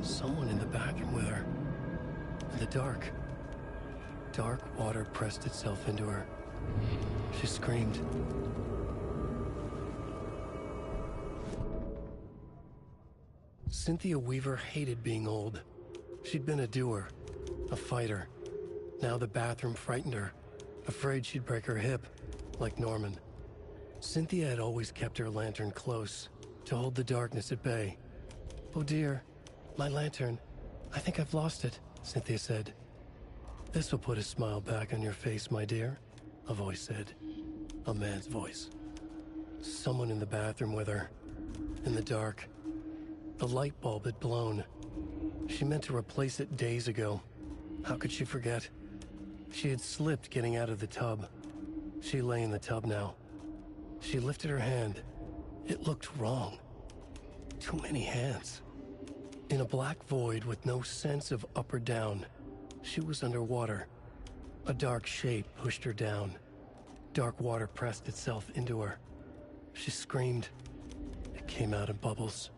Someone in the bathroom with her. In the dark. Dark water pressed itself into her. She screamed. Cynthia Weaver hated being old. She'd been a doer, a fighter. Now the bathroom frightened her, afraid she'd break her hip, like Norman. Cynthia had always kept her lantern close, to hold the darkness at bay. "Oh dear, my lantern. I think I've lost it," Cynthia said. "This will put a smile back on your face, my dear," a voice said. A man's voice. Someone in the bathroom with her. In the dark. The light bulb had blown. She meant to replace it days ago. How could she forget? She had slipped getting out of the tub. She lay in the tub now. She lifted her hand. It looked wrong. Too many hands. In a black void with no sense of up or down, she was underwater. A dark shape pushed her down. Dark water pressed itself into her. She screamed. It came out in bubbles.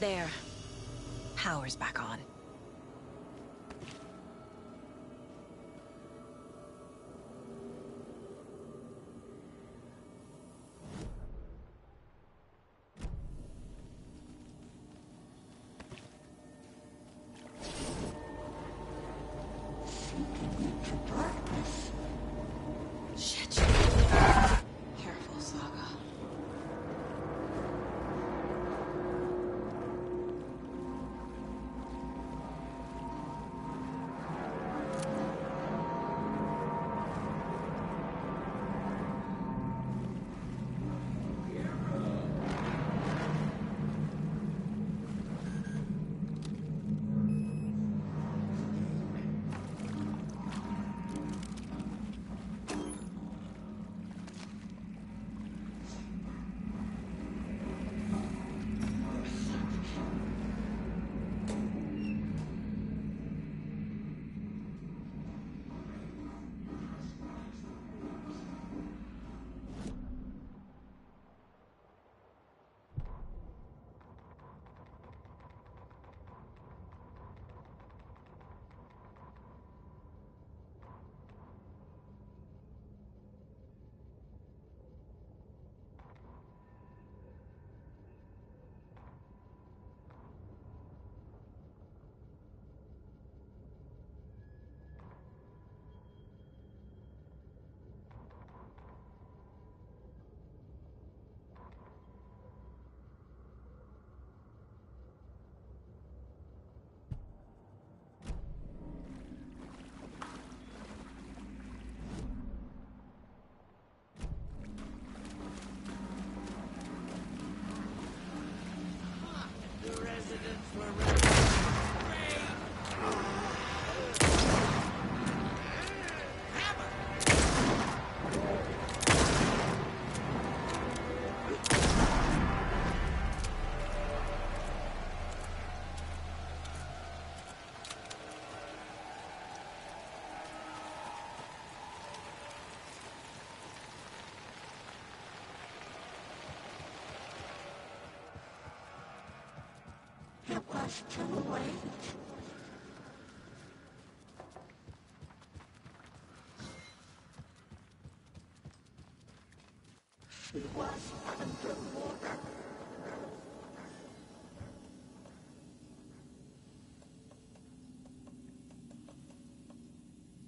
There. Power's back on. Shit. Careful, Saga. It was too late. She was underwater.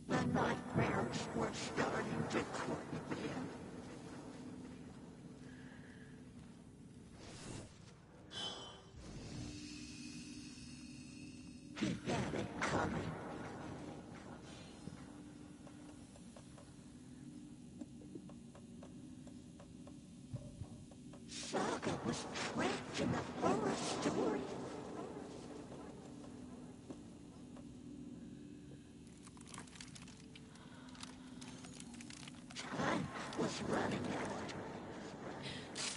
The nightmares were starting to creep in. He had it coming. Saga was trapped in the forest story. Time was running out.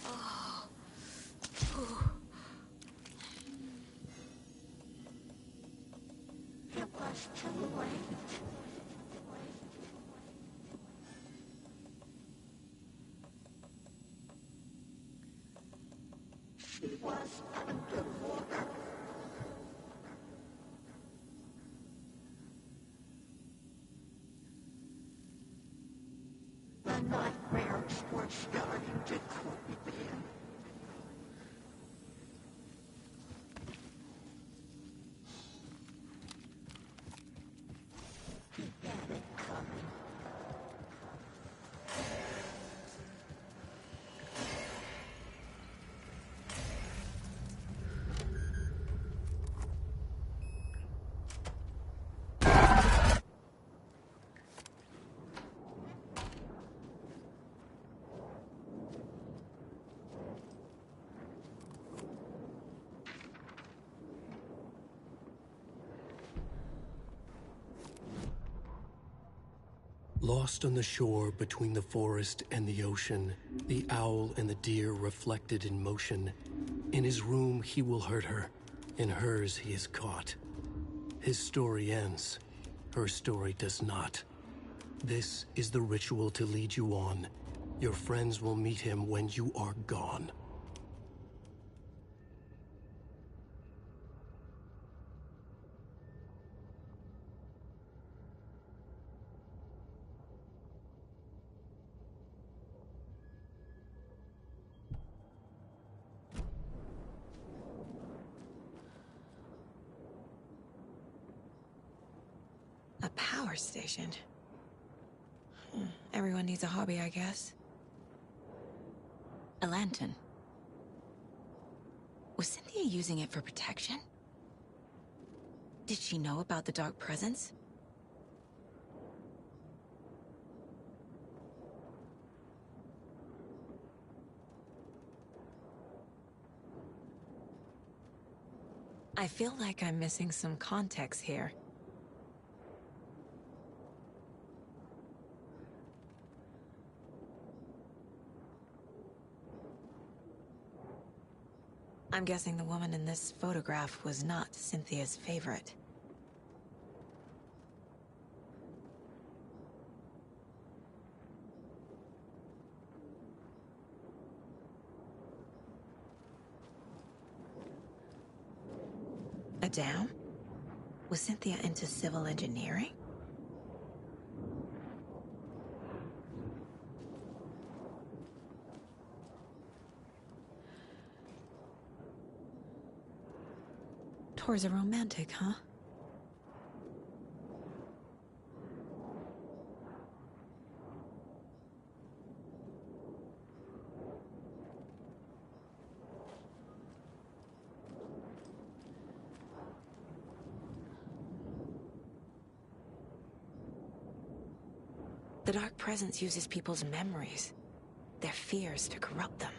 Oh. It was too late. She was underwater. The nightmares were starting to creep in. He had it coming. Lost on the shore between the forest and the ocean, the owl and the deer reflected in motion. In his room he will hurt her, in hers he is caught. His story ends, her story does not. This is the ritual to lead you on. Your friends will meet him when you are gone. horse station. Everyone needs a hobby, I guess. A lantern. Was Cynthia using it for protection? Did she know about the dark presence? I feel like I'm missing some context here. I'm guessing the woman in this photograph was not Cynthia's favorite. A dam? Was Cynthia into civil engineering? Tor's a romantic, huh? The Dark Presence uses people's memories, their fears to corrupt them.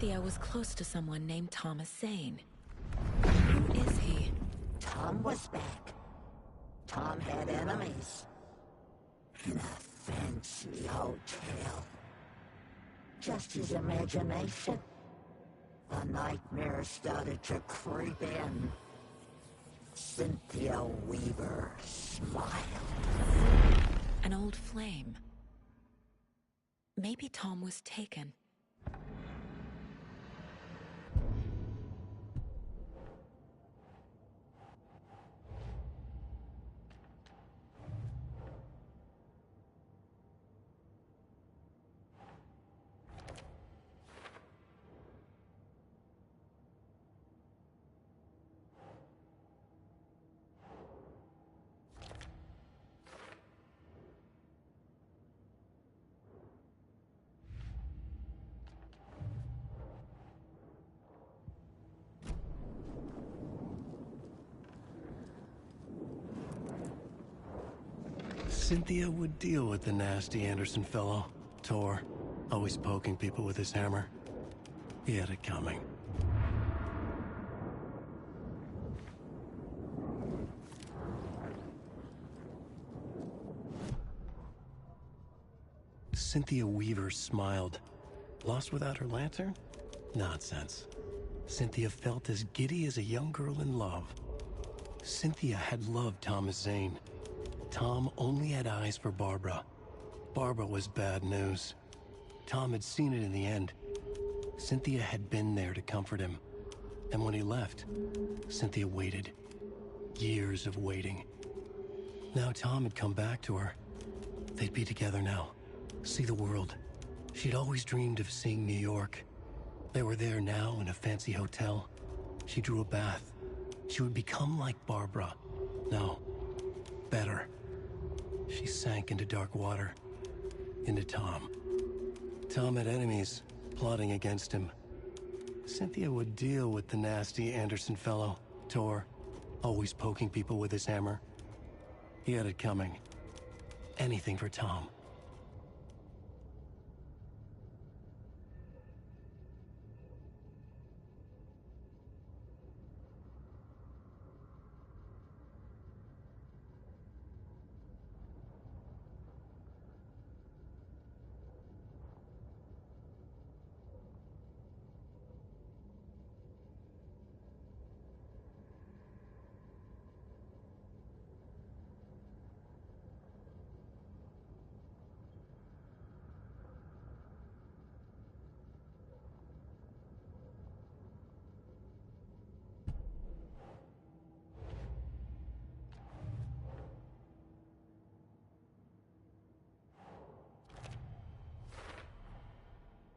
Cynthia was close to someone named Thomas Zane. Who is he? Tom was back. Tom had enemies. In a fancy hotel. Just his imagination. The nightmare started to creep in. Cynthia Weaver smiled. An old flame. Maybe Tom was taken. Cynthia would deal with the nasty Anderson fellow, Tor, always poking people with his hammer. He had it coming. Cynthia Weaver smiled. Lost without her lantern? Nonsense. Cynthia felt as giddy as a young girl in love. Cynthia had loved Thomas Zane. Tom only had eyes for Barbara. Barbara was bad news. Tom had seen it in the end. Cynthia had been there to comfort him. And when he left, Cynthia waited. Years of waiting. Now Tom had come back to her. They'd be together now. See the world. She'd always dreamed of seeing New York. They were there now in a fancy hotel. She drew a bath. She would become like Barbara. No, better. She sank into dark water. Into Tom. Tom had enemies plotting against him. Cynthia would deal with the nasty Anderson fellow, Tor, always poking people with his hammer. He had it coming. Anything for Tom.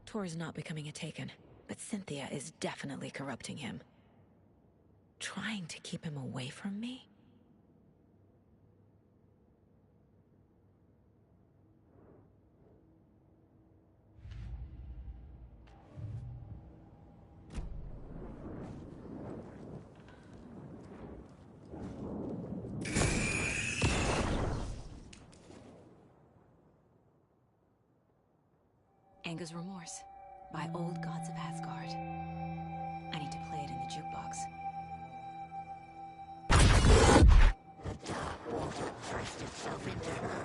Tor's not becoming a Taken, but Cynthia is definitely corrupting him. Trying to keep him away from me? Anger's Remorse by Old Gods of Asgard. I need to play it in the jukebox. The dark water thrust itself into her.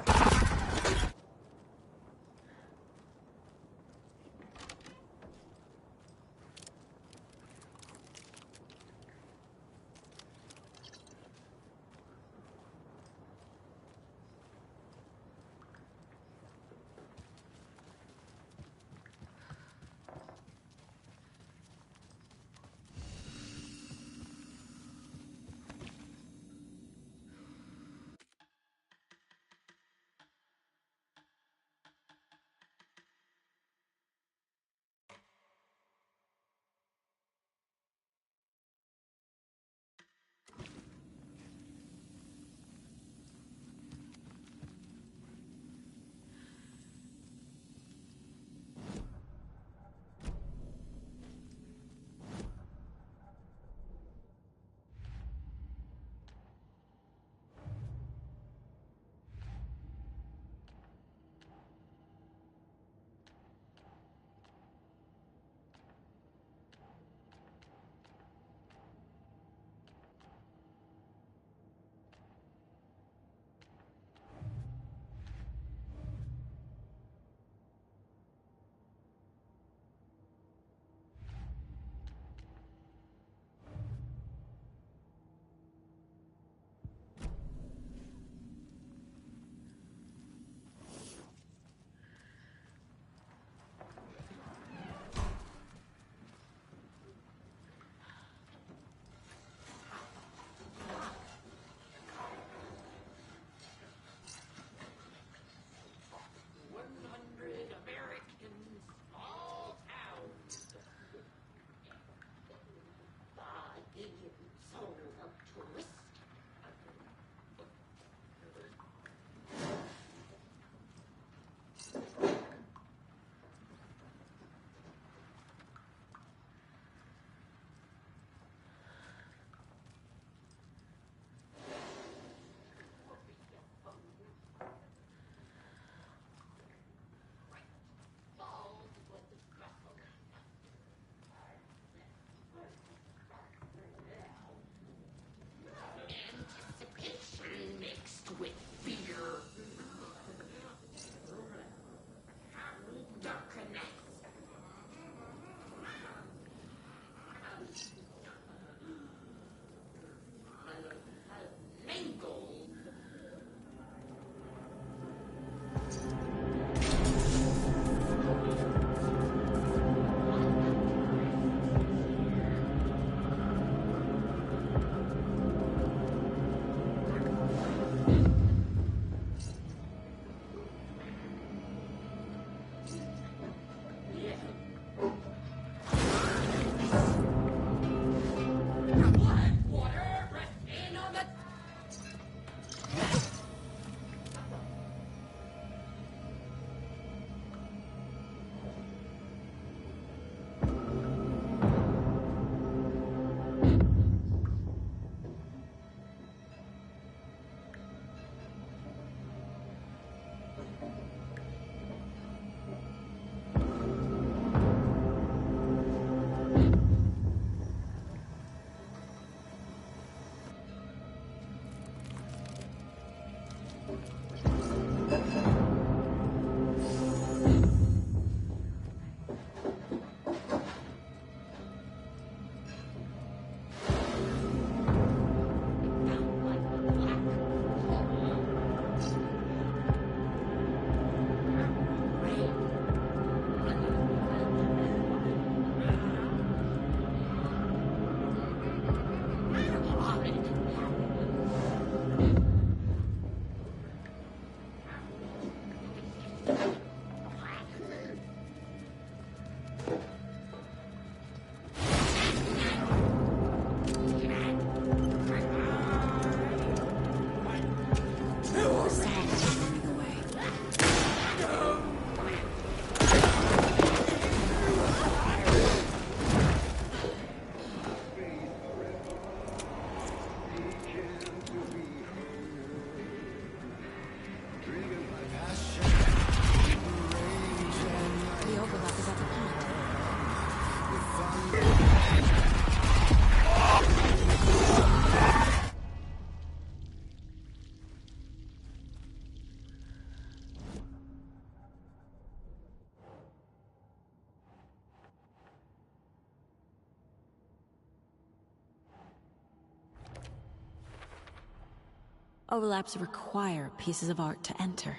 Overlaps require pieces of art to enter.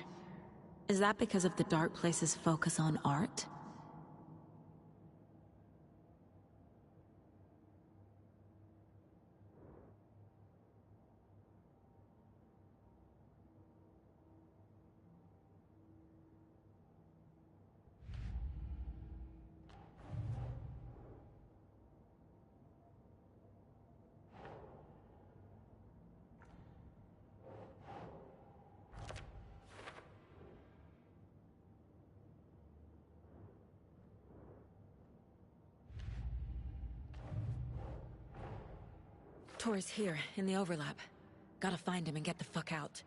Is that because of the dark place's focus on art? Tor's here, in the overlap. Gotta find him and get the fuck out.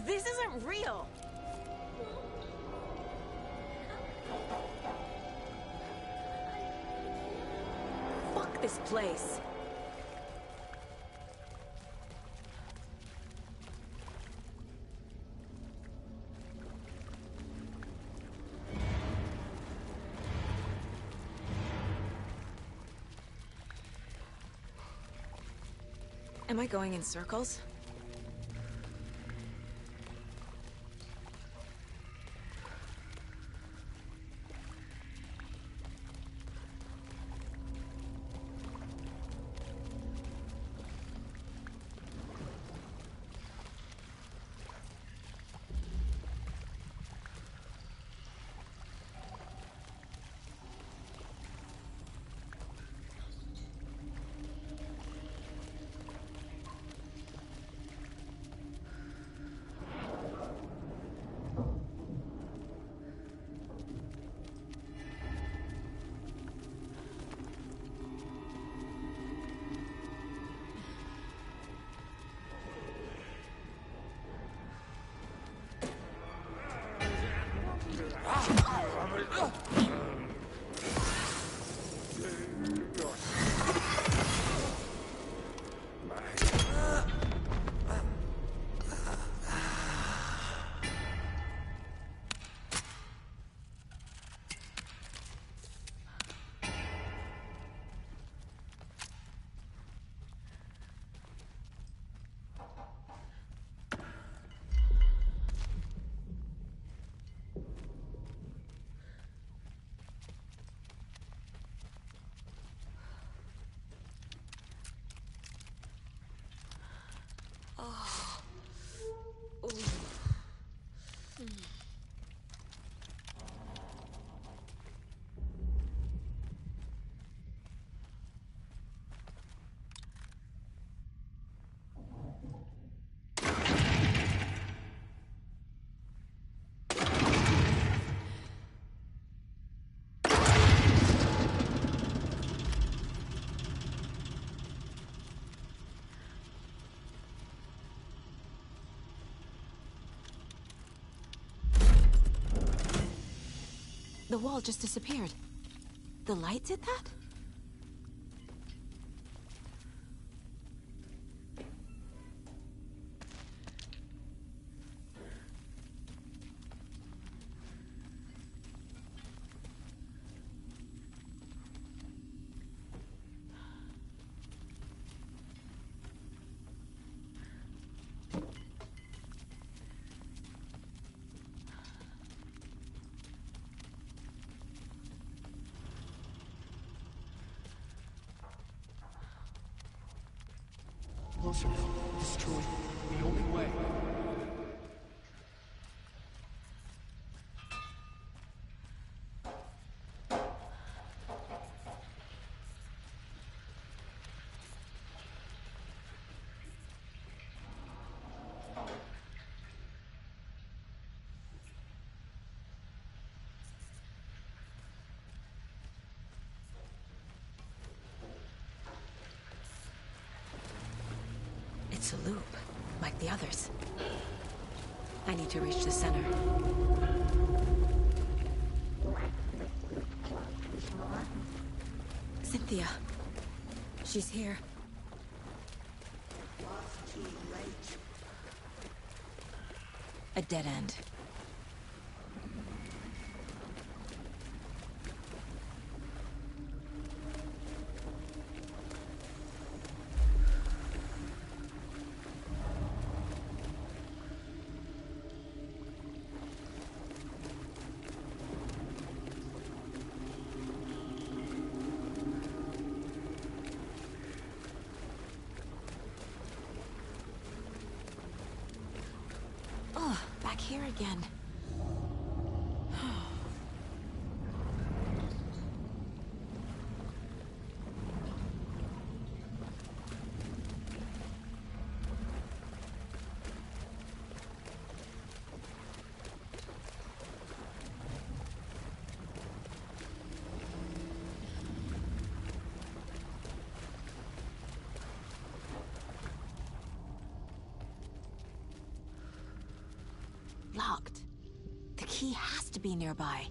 This isn't real! Fuck this place! Am I going in circles? The wall just disappeared. The light did that? Closer. Destroy. The only way. It's a loop, like the others. I need to reach the center. Cynthia. She's here. A dead end. Back here again. Locked. The key has to be nearby.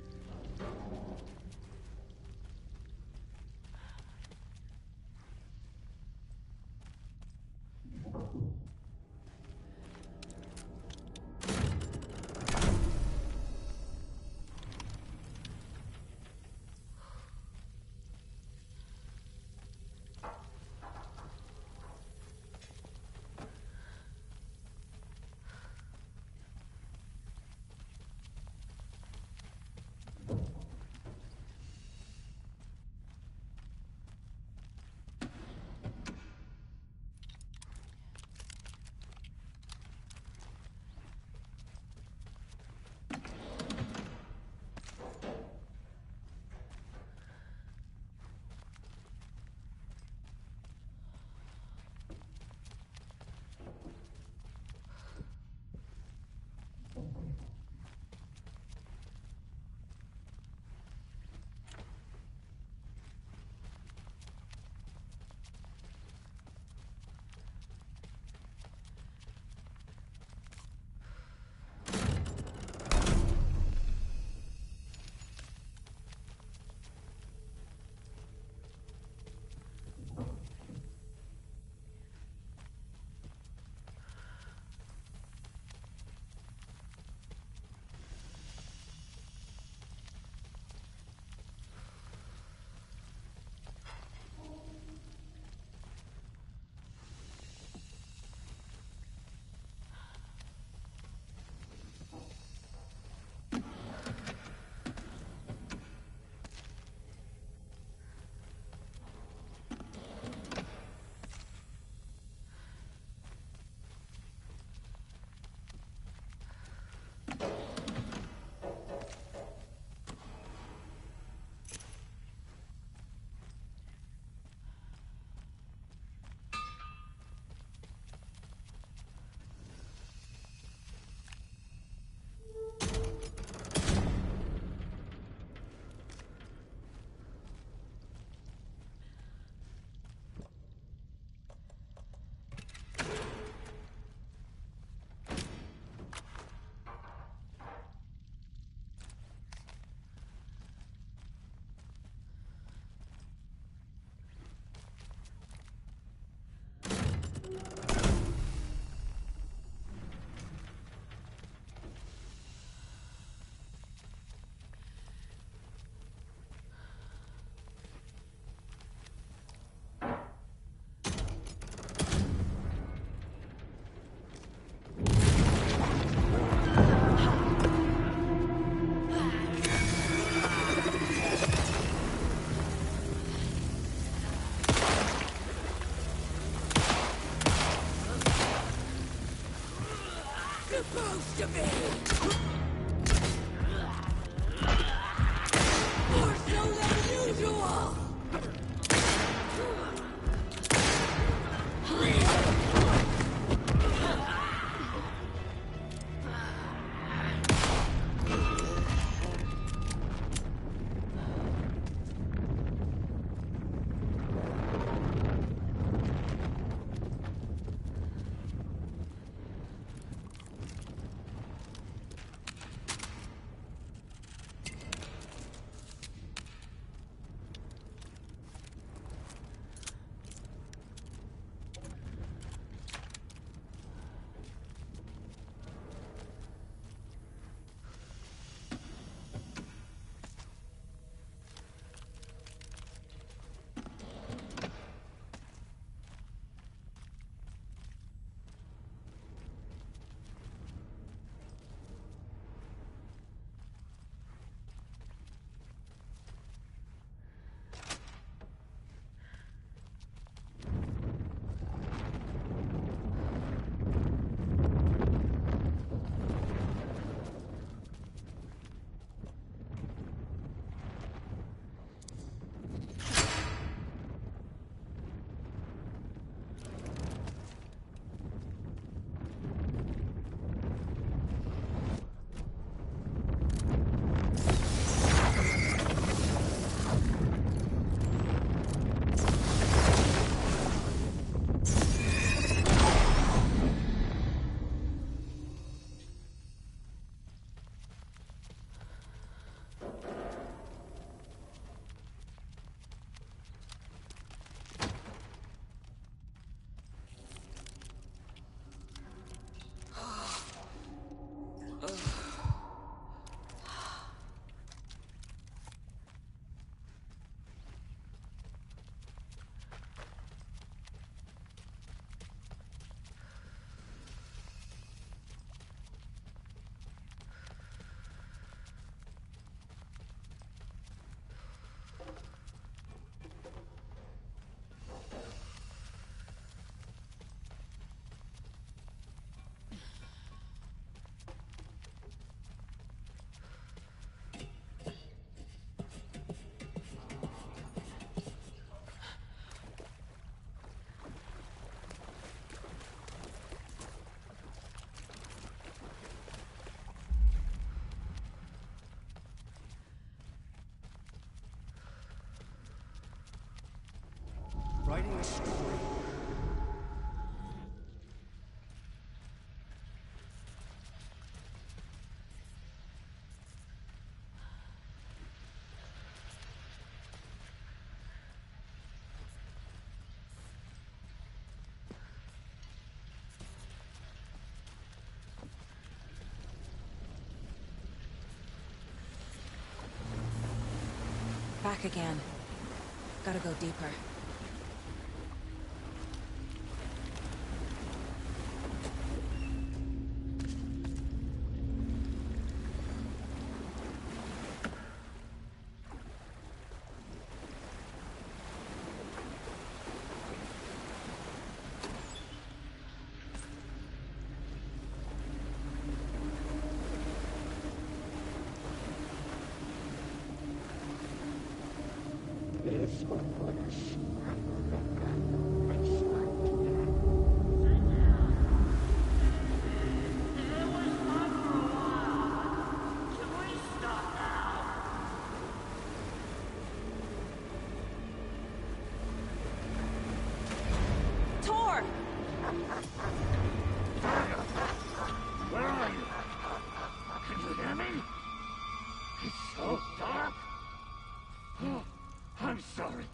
supposed to be! More so than usual! Writing a story. Back again. Gotta go deeper.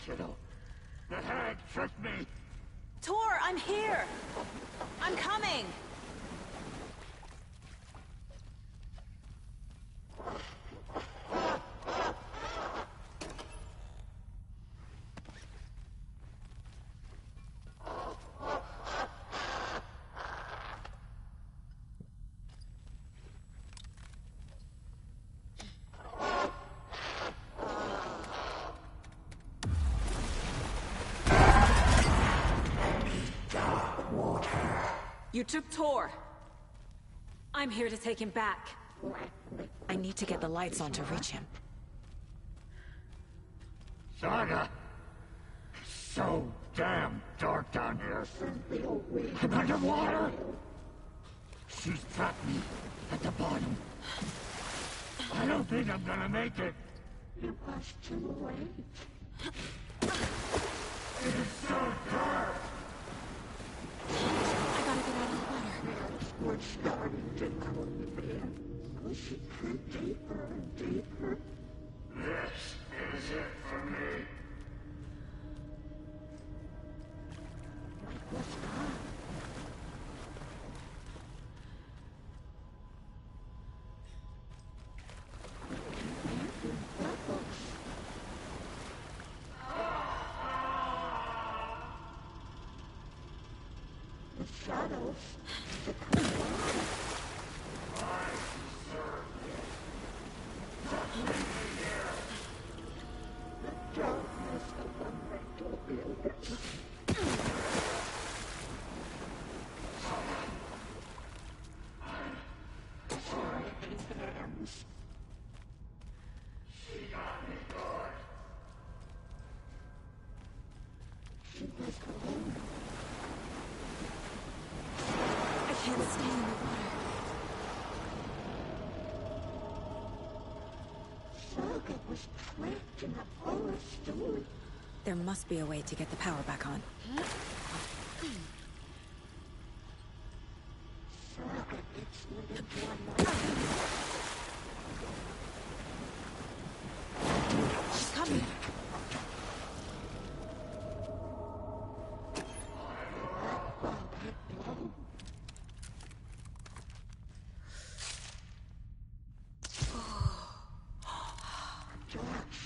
Kiddo. The hag tricked me. Tor, I'm here. I'm coming. You took Tor. I'm here to take him back. I need to get the lights on to reach him. Saga! It's so damn dark down here. I'm underwater! She's trapped me at the bottom. I don't think I'm gonna make it. It was too late. It's so dark! I gotta get out of the water. We're starting to cool down. Push it deeper and deeper. This is it for me. What's wrong? The shadows. I can't stay in the water. Saga was trapped in a power stool. There must be a way to get the power back on. Saga gets rid of one life. She's coming.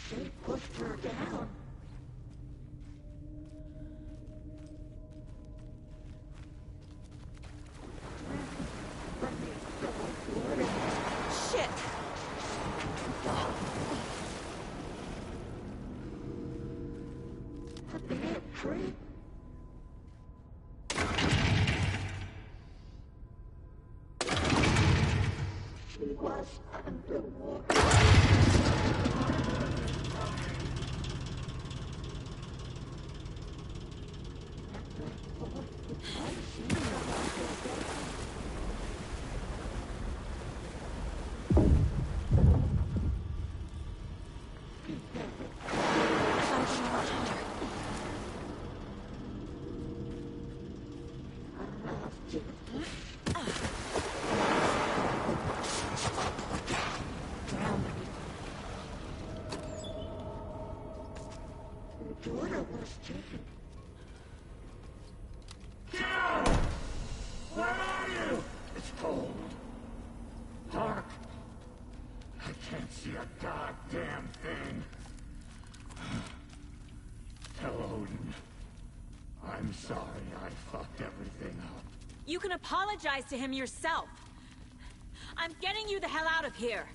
She pushed her down. Shit! A bad trip. She was underwater. Where are you? It's cold. Dark. I can't see a goddamn thing. Tell Odin. I'm sorry I fucked everything up. You can apologize to him yourself. I'm getting you the hell out of here.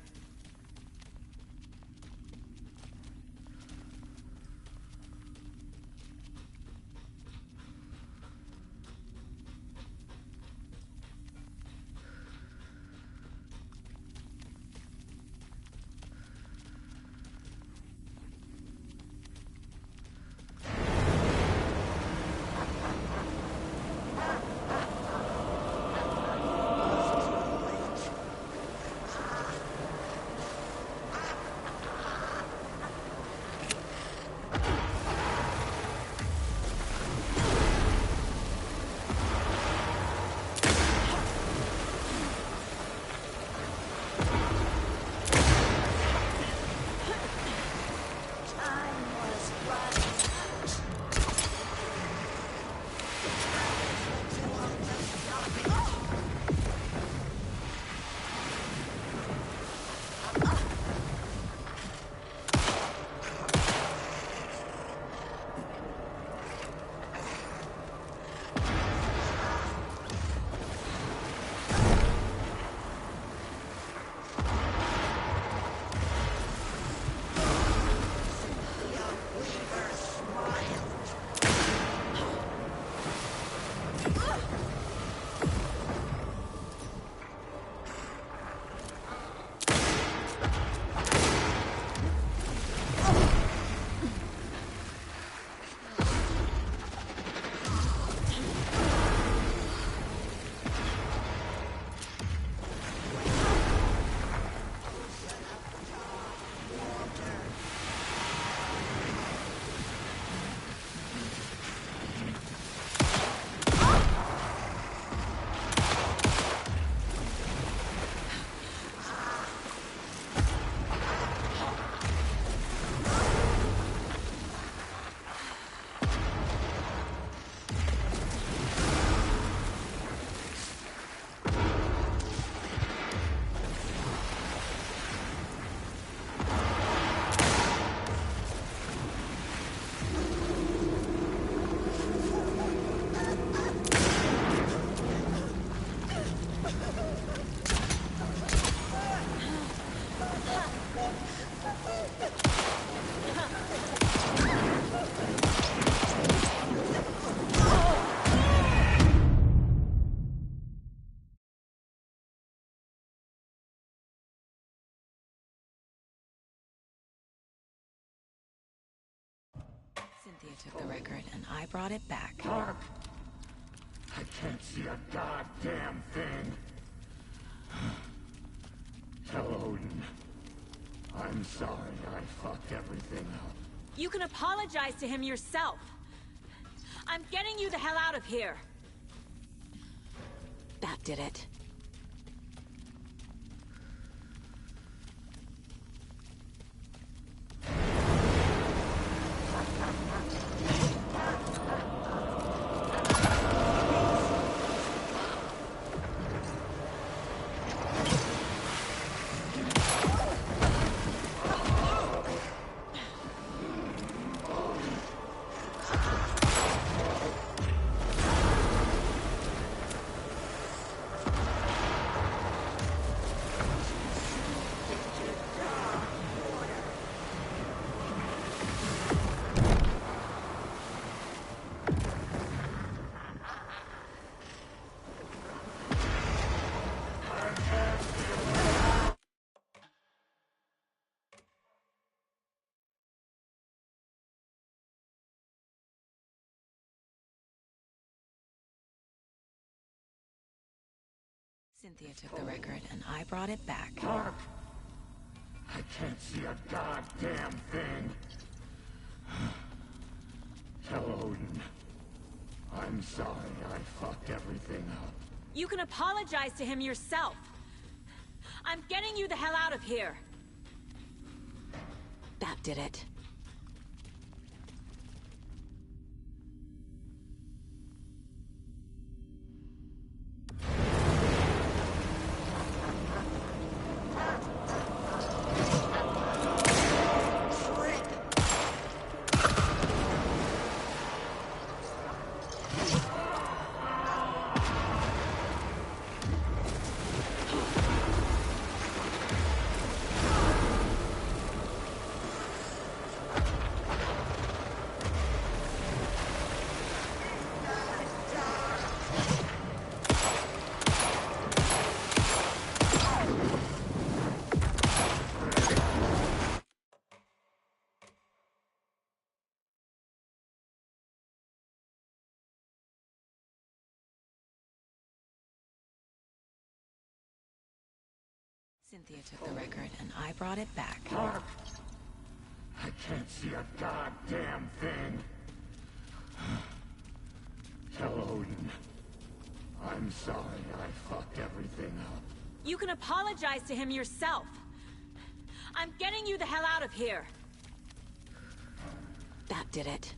Cynthia took the record, and I brought it back. Hark! I can't see a goddamn thing. Tell Odin. I'm sorry I fucked everything up. You can apologize to him yourself. I'm getting you the hell out of here. That did it. Cynthia took the record, and I brought it back. Hark! I can't see a goddamn thing. Tell Odin. I'm sorry I fucked everything up. You can apologize to him yourself. I'm getting you the hell out of here. That did it. Cynthia took the record, and I brought it back. Hark! I can't see a goddamn thing. Tell Odin. I'm sorry I fucked everything up. You can apologize to him yourself. I'm getting you the hell out of here. That did it.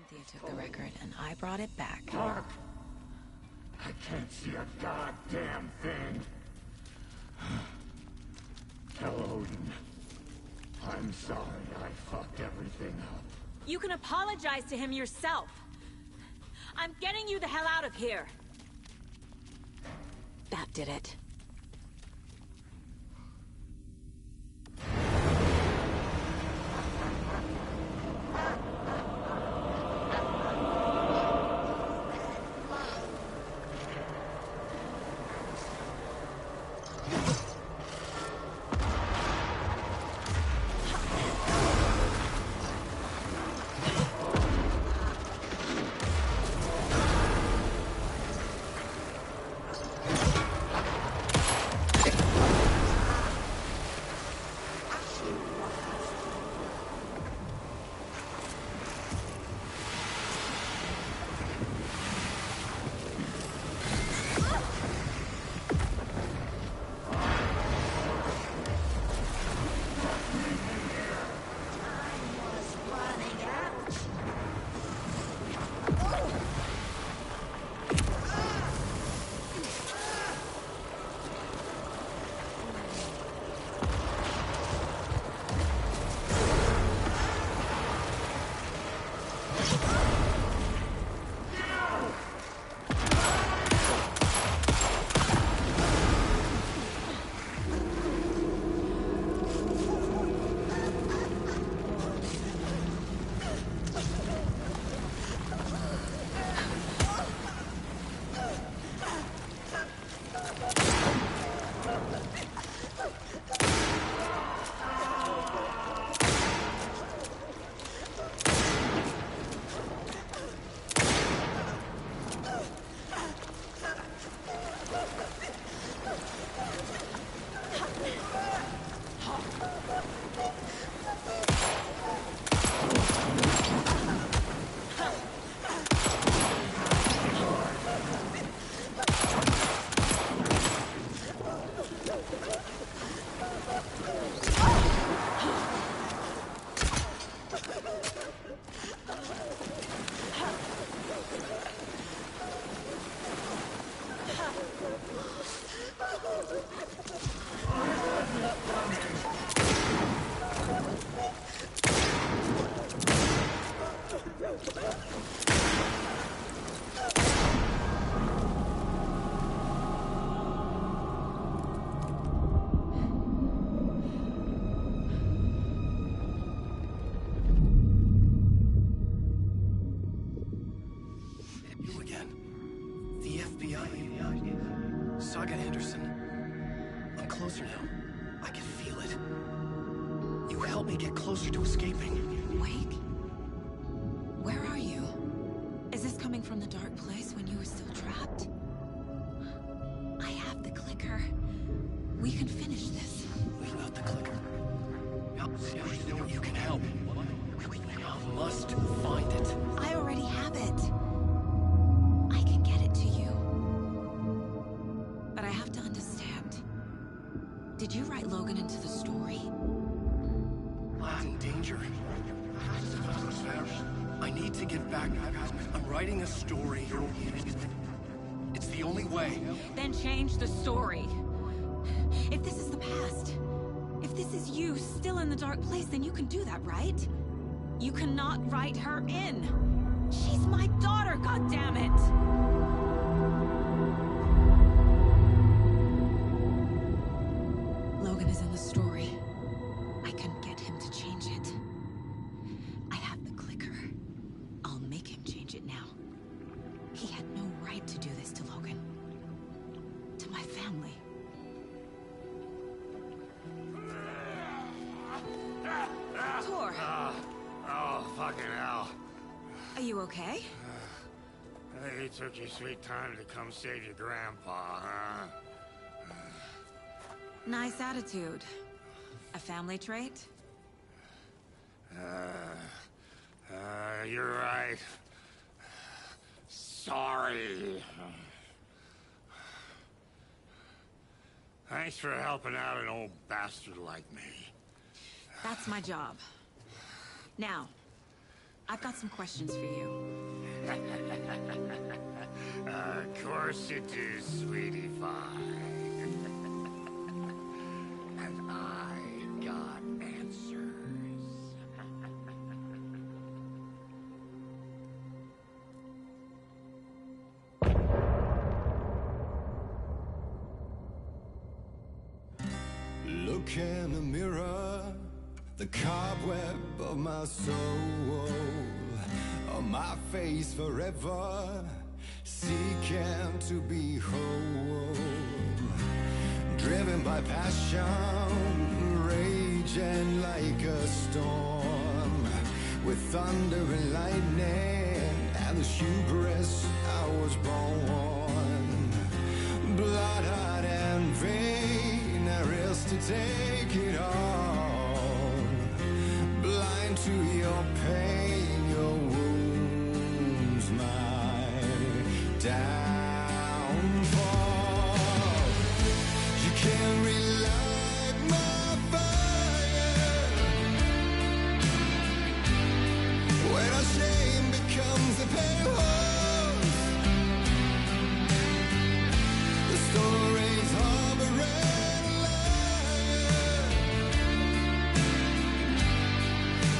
Cynthia took the record, and I brought it back. Fuck! I can't see a goddamn thing. Tell Odin. I'm sorry I fucked everything up. You can apologize to him yourself. I'm getting you the hell out of here. That did it. Closer now. I can feel it. You helped me get closer to escaping. Wait. Where are you? Is this coming from the dark place when you were still trapped? I have the clicker. We can finish this. Without the clicker? You can help. I must find it. I already have it. I can get it to you. But I have to understand. Did you write Logan into the story? Lad's in danger. I need to get back. I'm writing a story. It's the only way. Then change the story. If this is the past, if this is you still in the dark place, then you can do that, right? You cannot write her in. She's my daughter, goddammit! Logan is in the story. I can get him to change it. I have the clicker. I'll make him change it now. He had no right to do this to Logan. To my family. Tor! Oh, fucking hell. Are you okay? You took your sweet time to come save your grandpa, huh? Nice attitude. A family trait? You're right. Sorry. Thanks for helping out an old bastard like me. That's my job. Now, I've got some questions for you. Of course you do, sweetie pie. And I got answers. Look in the mirror, the cobweb of my soul, on my face forever, seeking to be whole. Driven by passion, raging like a storm, with thunder and lightning, and the hubris I was born. Blood-hot and vain, I risk to take it all. Blind to your pain, your wounds, my downfall. You can't relight my fire when our shame becomes a pale horse. The stories harboring a liar,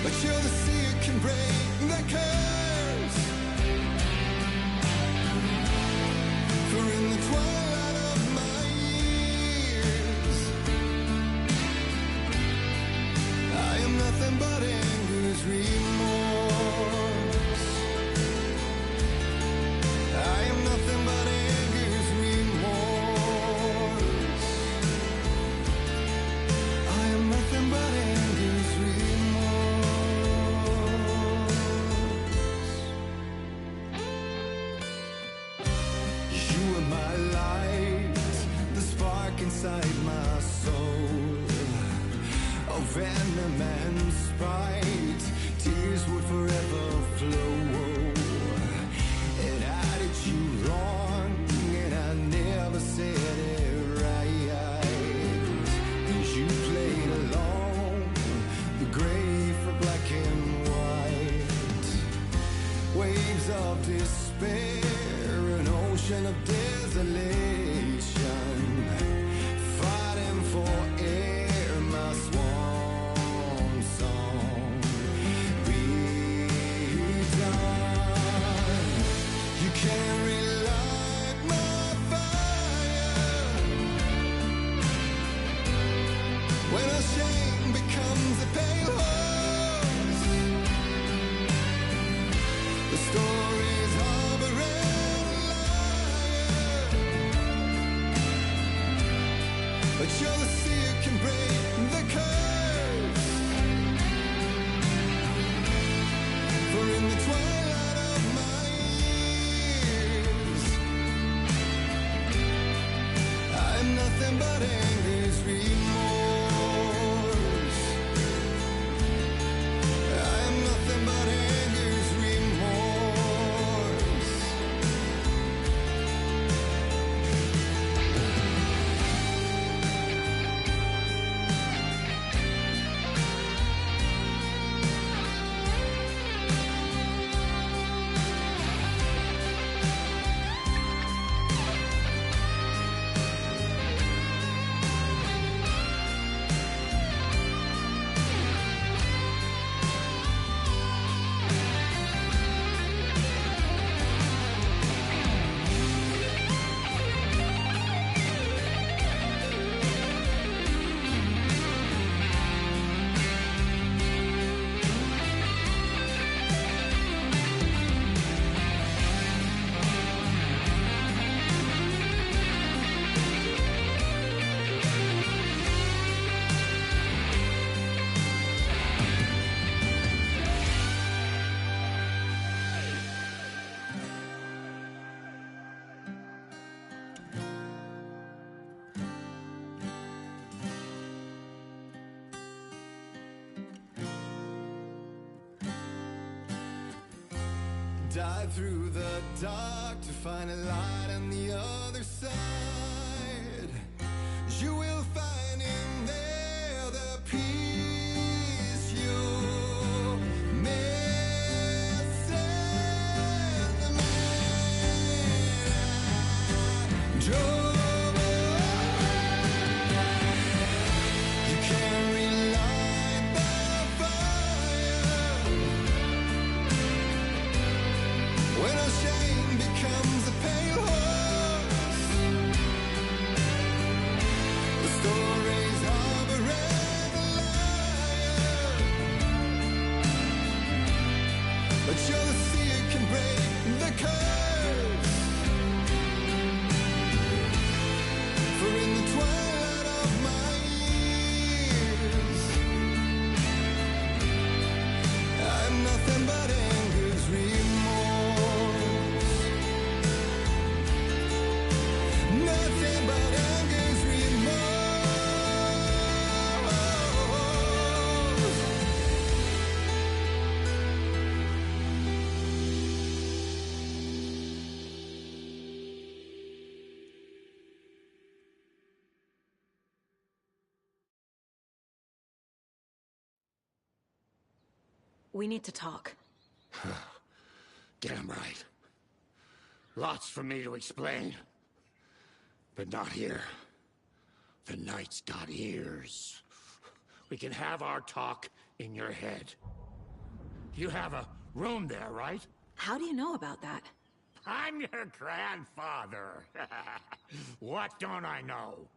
but you're the sea that can break the curse. For in the twilight of my years, I am nothing but anger's remorse. I am nothing but anger's remorse. I am nothing but anger's remorse. You are my light, the spark inside my soul, of venom and spite, tears would forever flow. And I did you wrong, and I never said it right. And you played along, the gray for black and white. Waves of despair, an ocean of desolation, fighting for air, my swan song. Be done. You can't relight my fire when our shame becomes a pale horse. The stories harboring a liar, but you're the sea that can break the curse. For in the twilight of my years, I am nothing but anger's remorse. I am nothing but anger's remorse. Dive through the dark to find a light on the other side. You will find in there the peace you made. We need to talk. Damn right. Lots for me to explain. But not here. The night's got ears. We can have our talk in your head. You have a room there, right? How do you know about that? I'm your grandfather. What don't I know?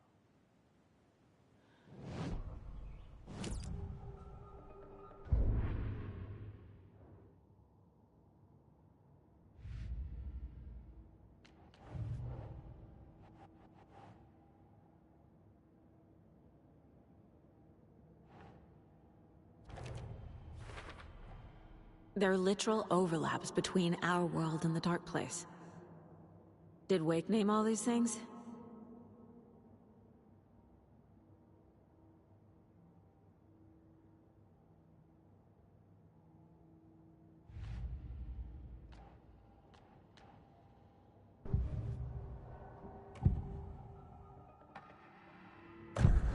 There are literal overlaps between our world and the Dark Place. Did Wake name all these things?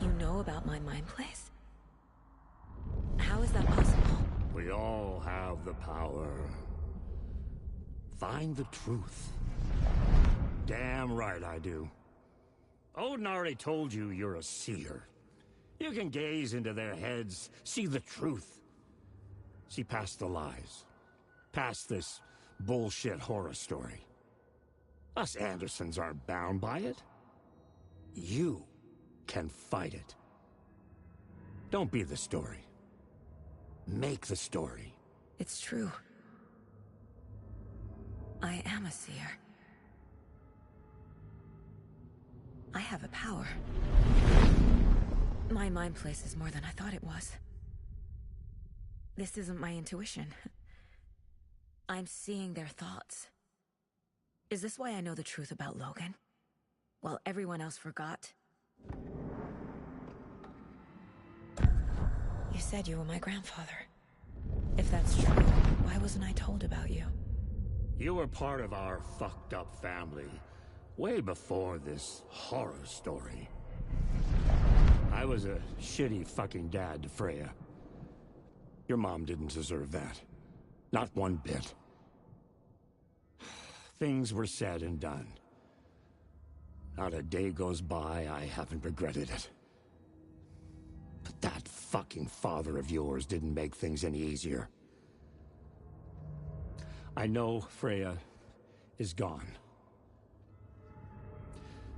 You know about my mind place? How is that possible? We all have the power. Find the truth. Damn right I do. Odin already told you you're a seer. You can gaze into their heads, see the truth. See past the lies. Past this bullshit horror story. Us Andersons aren't bound by it. You can fight it. Don't be the story. Make the story. It's true. I am a seer. I have a power. My mind place is more than I thought it was. This isn't my intuition. I'm seeing their thoughts. Is this why I know the truth about Logan? While everyone else forgot? You said you were my grandfather. If that's true, why wasn't I told about you? You were part of our fucked up family, way before this horror story. I was a shitty fucking dad to Freya. Your mom didn't deserve that. Not one bit. Things were said and done. Not a day goes by I haven't regretted it. But that fucking father of yours didn't make things any easier. I know Freya is gone.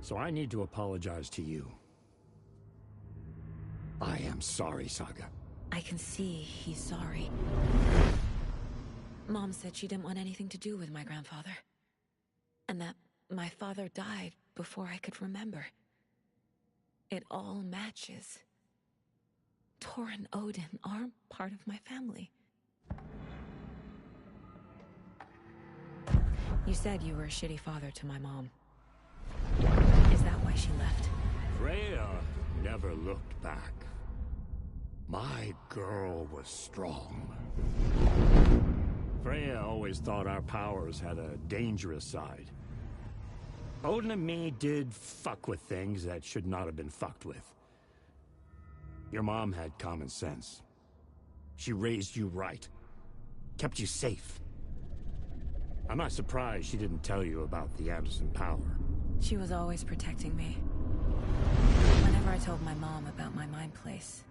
So I need to apologize to you. I am sorry, Saga. I can see he's sorry. Mom said she didn't want anything to do with my grandfather. And that my father died before I could remember. It all matches. Tor and Odin are part of my family. You said you were a shitty father to my mom. Is that why she left? Freya never looked back. My girl was strong. Freya always thought our powers had a dangerous side. Odin and me did fuck with things that should not have been fucked with. Your mom had common sense. She raised you right. Kept you safe. I'm not surprised she didn't tell you about the Anderson power. She was always protecting me. Whenever I told my mom about my mind place,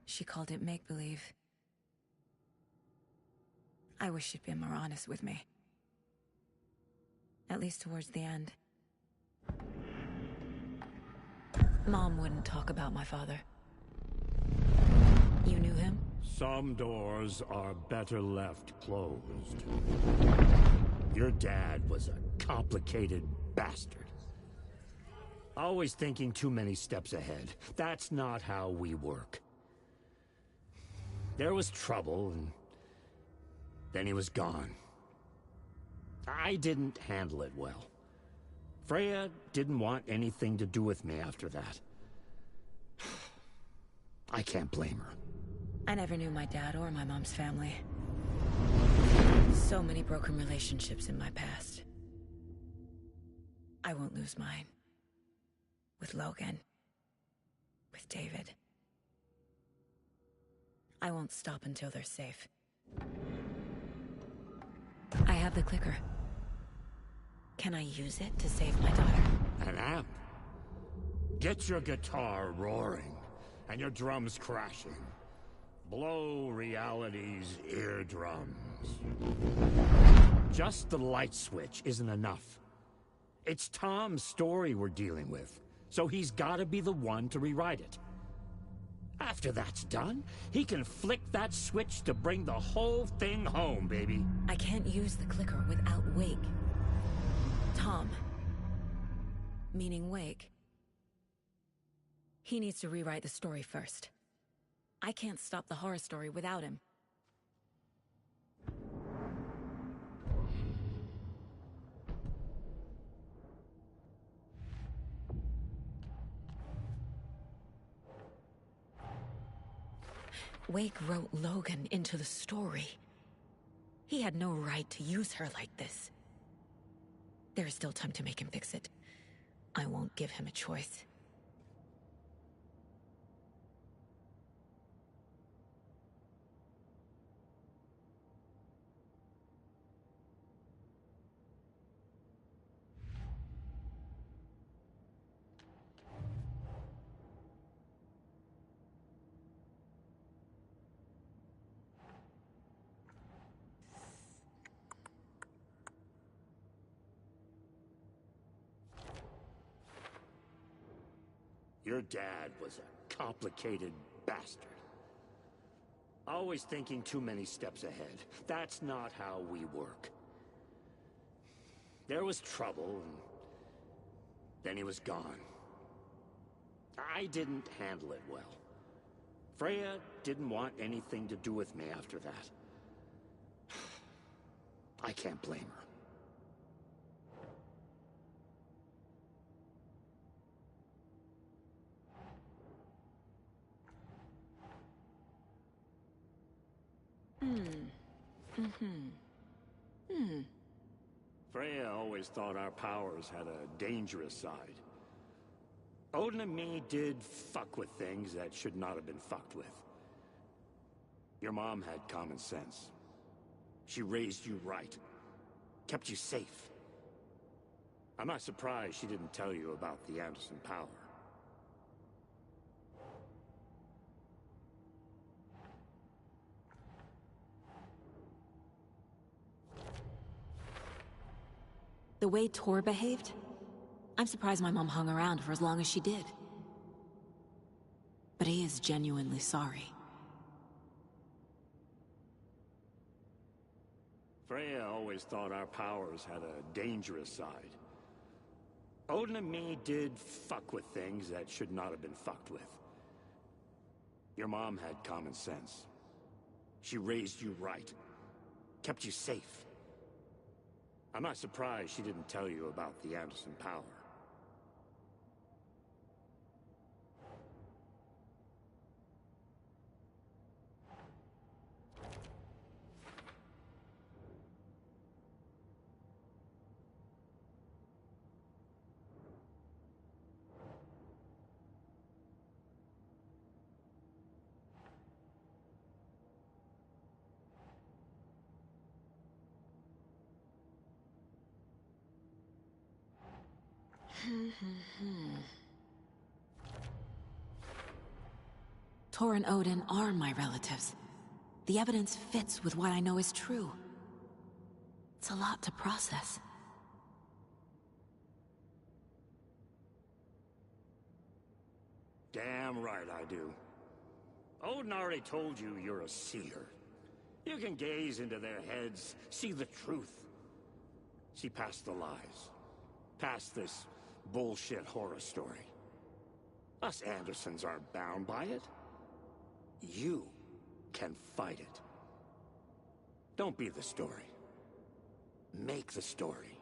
she called it make-believe. I wish she'd been more honest with me. At least towards the end. Mom wouldn't talk about my father. You knew him? Some doors are better left closed. Your dad was a complicated bastard. Always thinking too many steps ahead. That's not how we work. There was trouble, and then he was gone. I didn't handle it well. Freya didn't want anything to do with me after that. I can't blame her. I never knew my dad or my mom's family. So many broken relationships in my past. I won't lose mine. With Logan. With David. I won't stop until they're safe. I have the clicker. Can I use it to save my daughter? An amp? Get your guitar roaring, and your drums crashing. Blow reality's eardrums. Just the light switch isn't enough. It's Tom's story we're dealing with, so he's gotta be the one to rewrite it. After that's done, he can flick that switch to bring the whole thing home, baby. I can't use the clicker without Wake. Tom, meaning Wake, he needs to rewrite the story first. I can't stop the horror story without him. Wake wrote Logan into the story. He had no right to use her like this. There is still time to make him fix it. I won't give him a choice. Your dad was a complicated bastard. Always thinking too many steps ahead. That's not how we work. There was trouble, and then he was gone. I didn't handle it well. Freya didn't want anything to do with me after that. I can't blame her. Freya always thought our powers had a dangerous side. Odin and me did fuck with things that should not have been fucked with. Your mom had common sense. She raised you right. Kept you safe. I'm not surprised she didn't tell you about the Anderson power. The way Tor behaved? I'm surprised my mom hung around for as long as she did. But he is genuinely sorry. Freya always thought our powers had a dangerous side. Odin and me did fuck with things that should not have been fucked with. Your mom had common sense. She raised you right. Kept you safe. I'm not surprised she didn't tell you about the Anderson power. Tor and Odin are my relatives. The evidence fits with what I know is true. It's a lot to process. Damn right I do. Odin already told you you're a seer. You can gaze into their heads, see the truth. See past the lies. Past this bullshit horror story. Us Andersons aren't bound by it. You can fight it. Don't be the story. Make the story.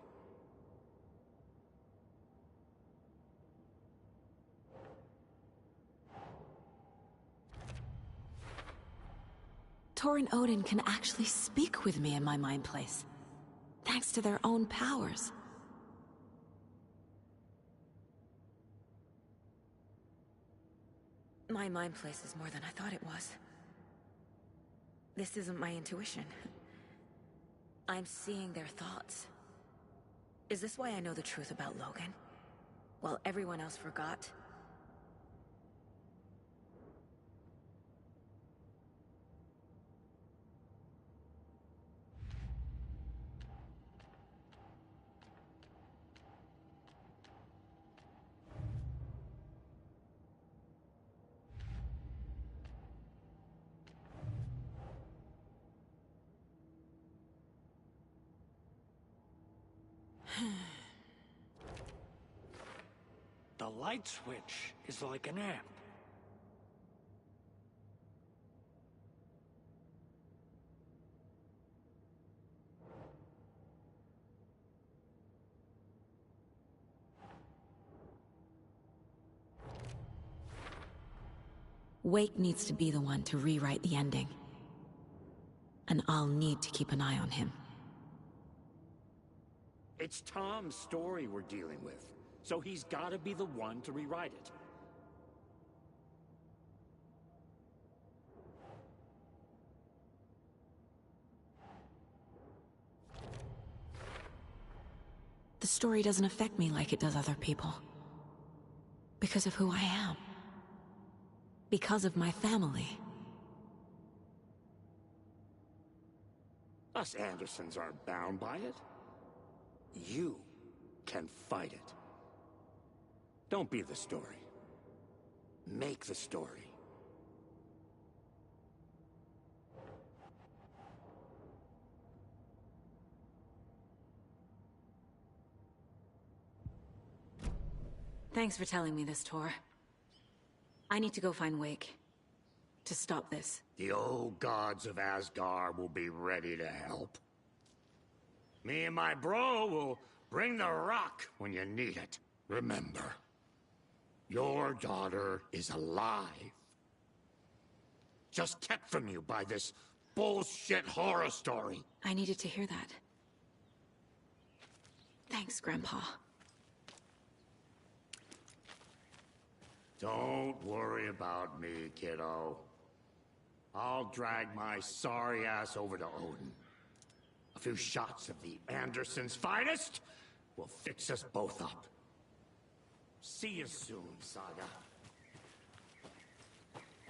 Tor and Odin can actually speak with me in my mind place, thanks to their own powers. My mind place is more than I thought it was. This isn't my intuition. I'm seeing their thoughts. Is this why I know the truth about Logan? While everyone else forgot? The light switch is like an amp. Wake needs to be the one to rewrite the ending. And I'll need to keep an eye on him. It's Tom's story we're dealing with, so he's gotta be the one to rewrite it. The story doesn't affect me like it does other people. Because of who I am. Because of my family. Us Andersons aren't bound by it. You can fight it. Don't be the story. Make the story. Thanks for telling me this, Tor. I need to go find Wake. To stop this. The old gods of Asgard will be ready to help. Me and my bro will bring the rock when you need it. Remember, your daughter is alive. Just kept from you by this bullshit horror story. I needed to hear that. Thanks, Grandpa. Don't worry about me, kiddo. I'll drag my sorry ass over to Odin. A few shots of the Andersons' finest will fix us both up. See you soon, Saga.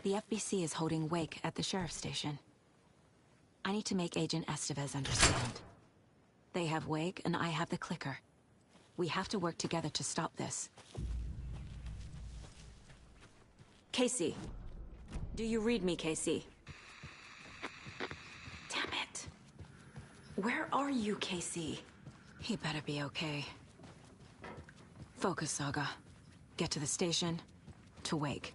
The FBC is holding Wake at the sheriff's station. I need to make Agent Estevez understand. They have Wake and I have the clicker. We have to work together to stop this. Casey. Do you read me, Casey? Damn it. Where are you, Casey? He better be okay. Focus, Saga. Get to the station, to Wake.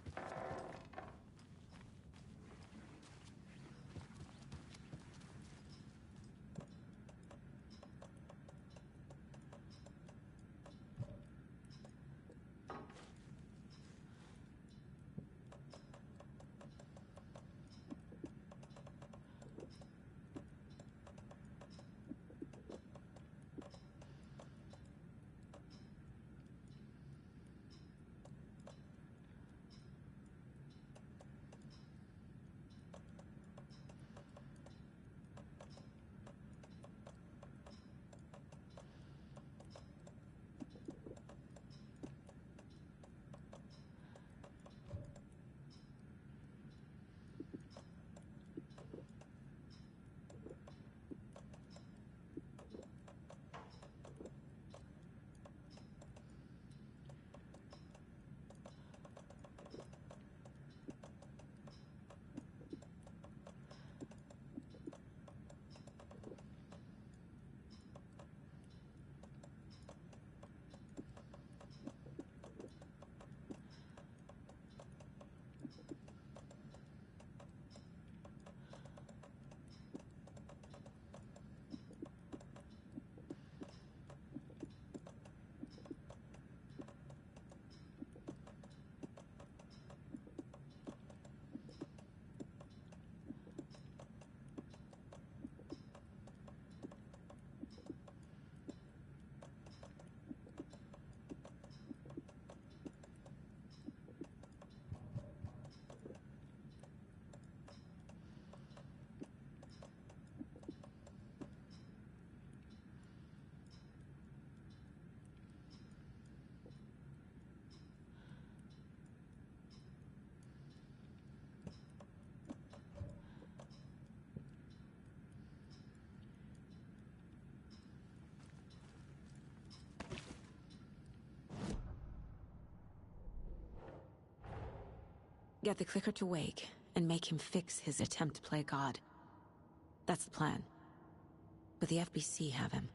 Get the clicker to wake, and make him fix his attempt to play God. That's the plan. But the FBC have him.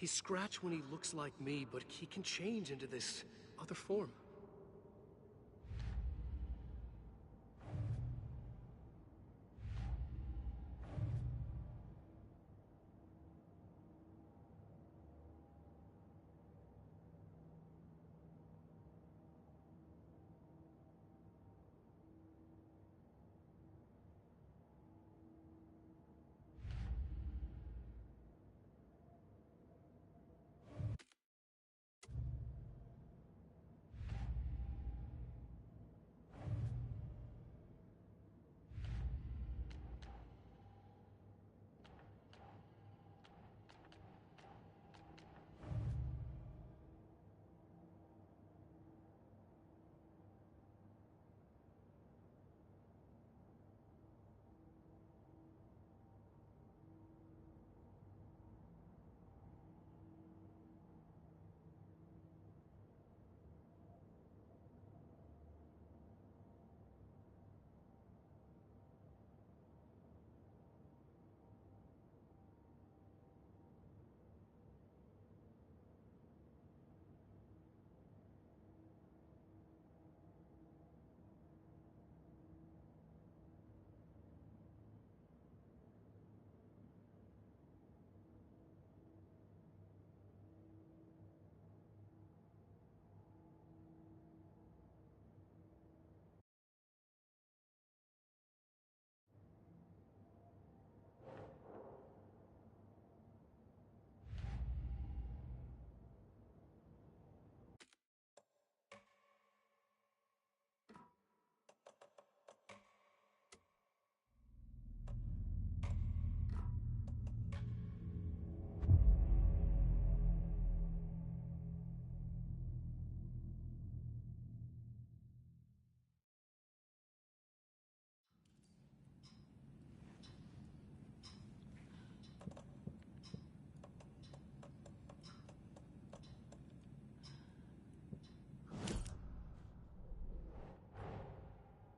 He's Scratch when he looks like me, but he can change into this other form.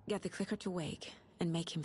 Get the clicker to wake and make him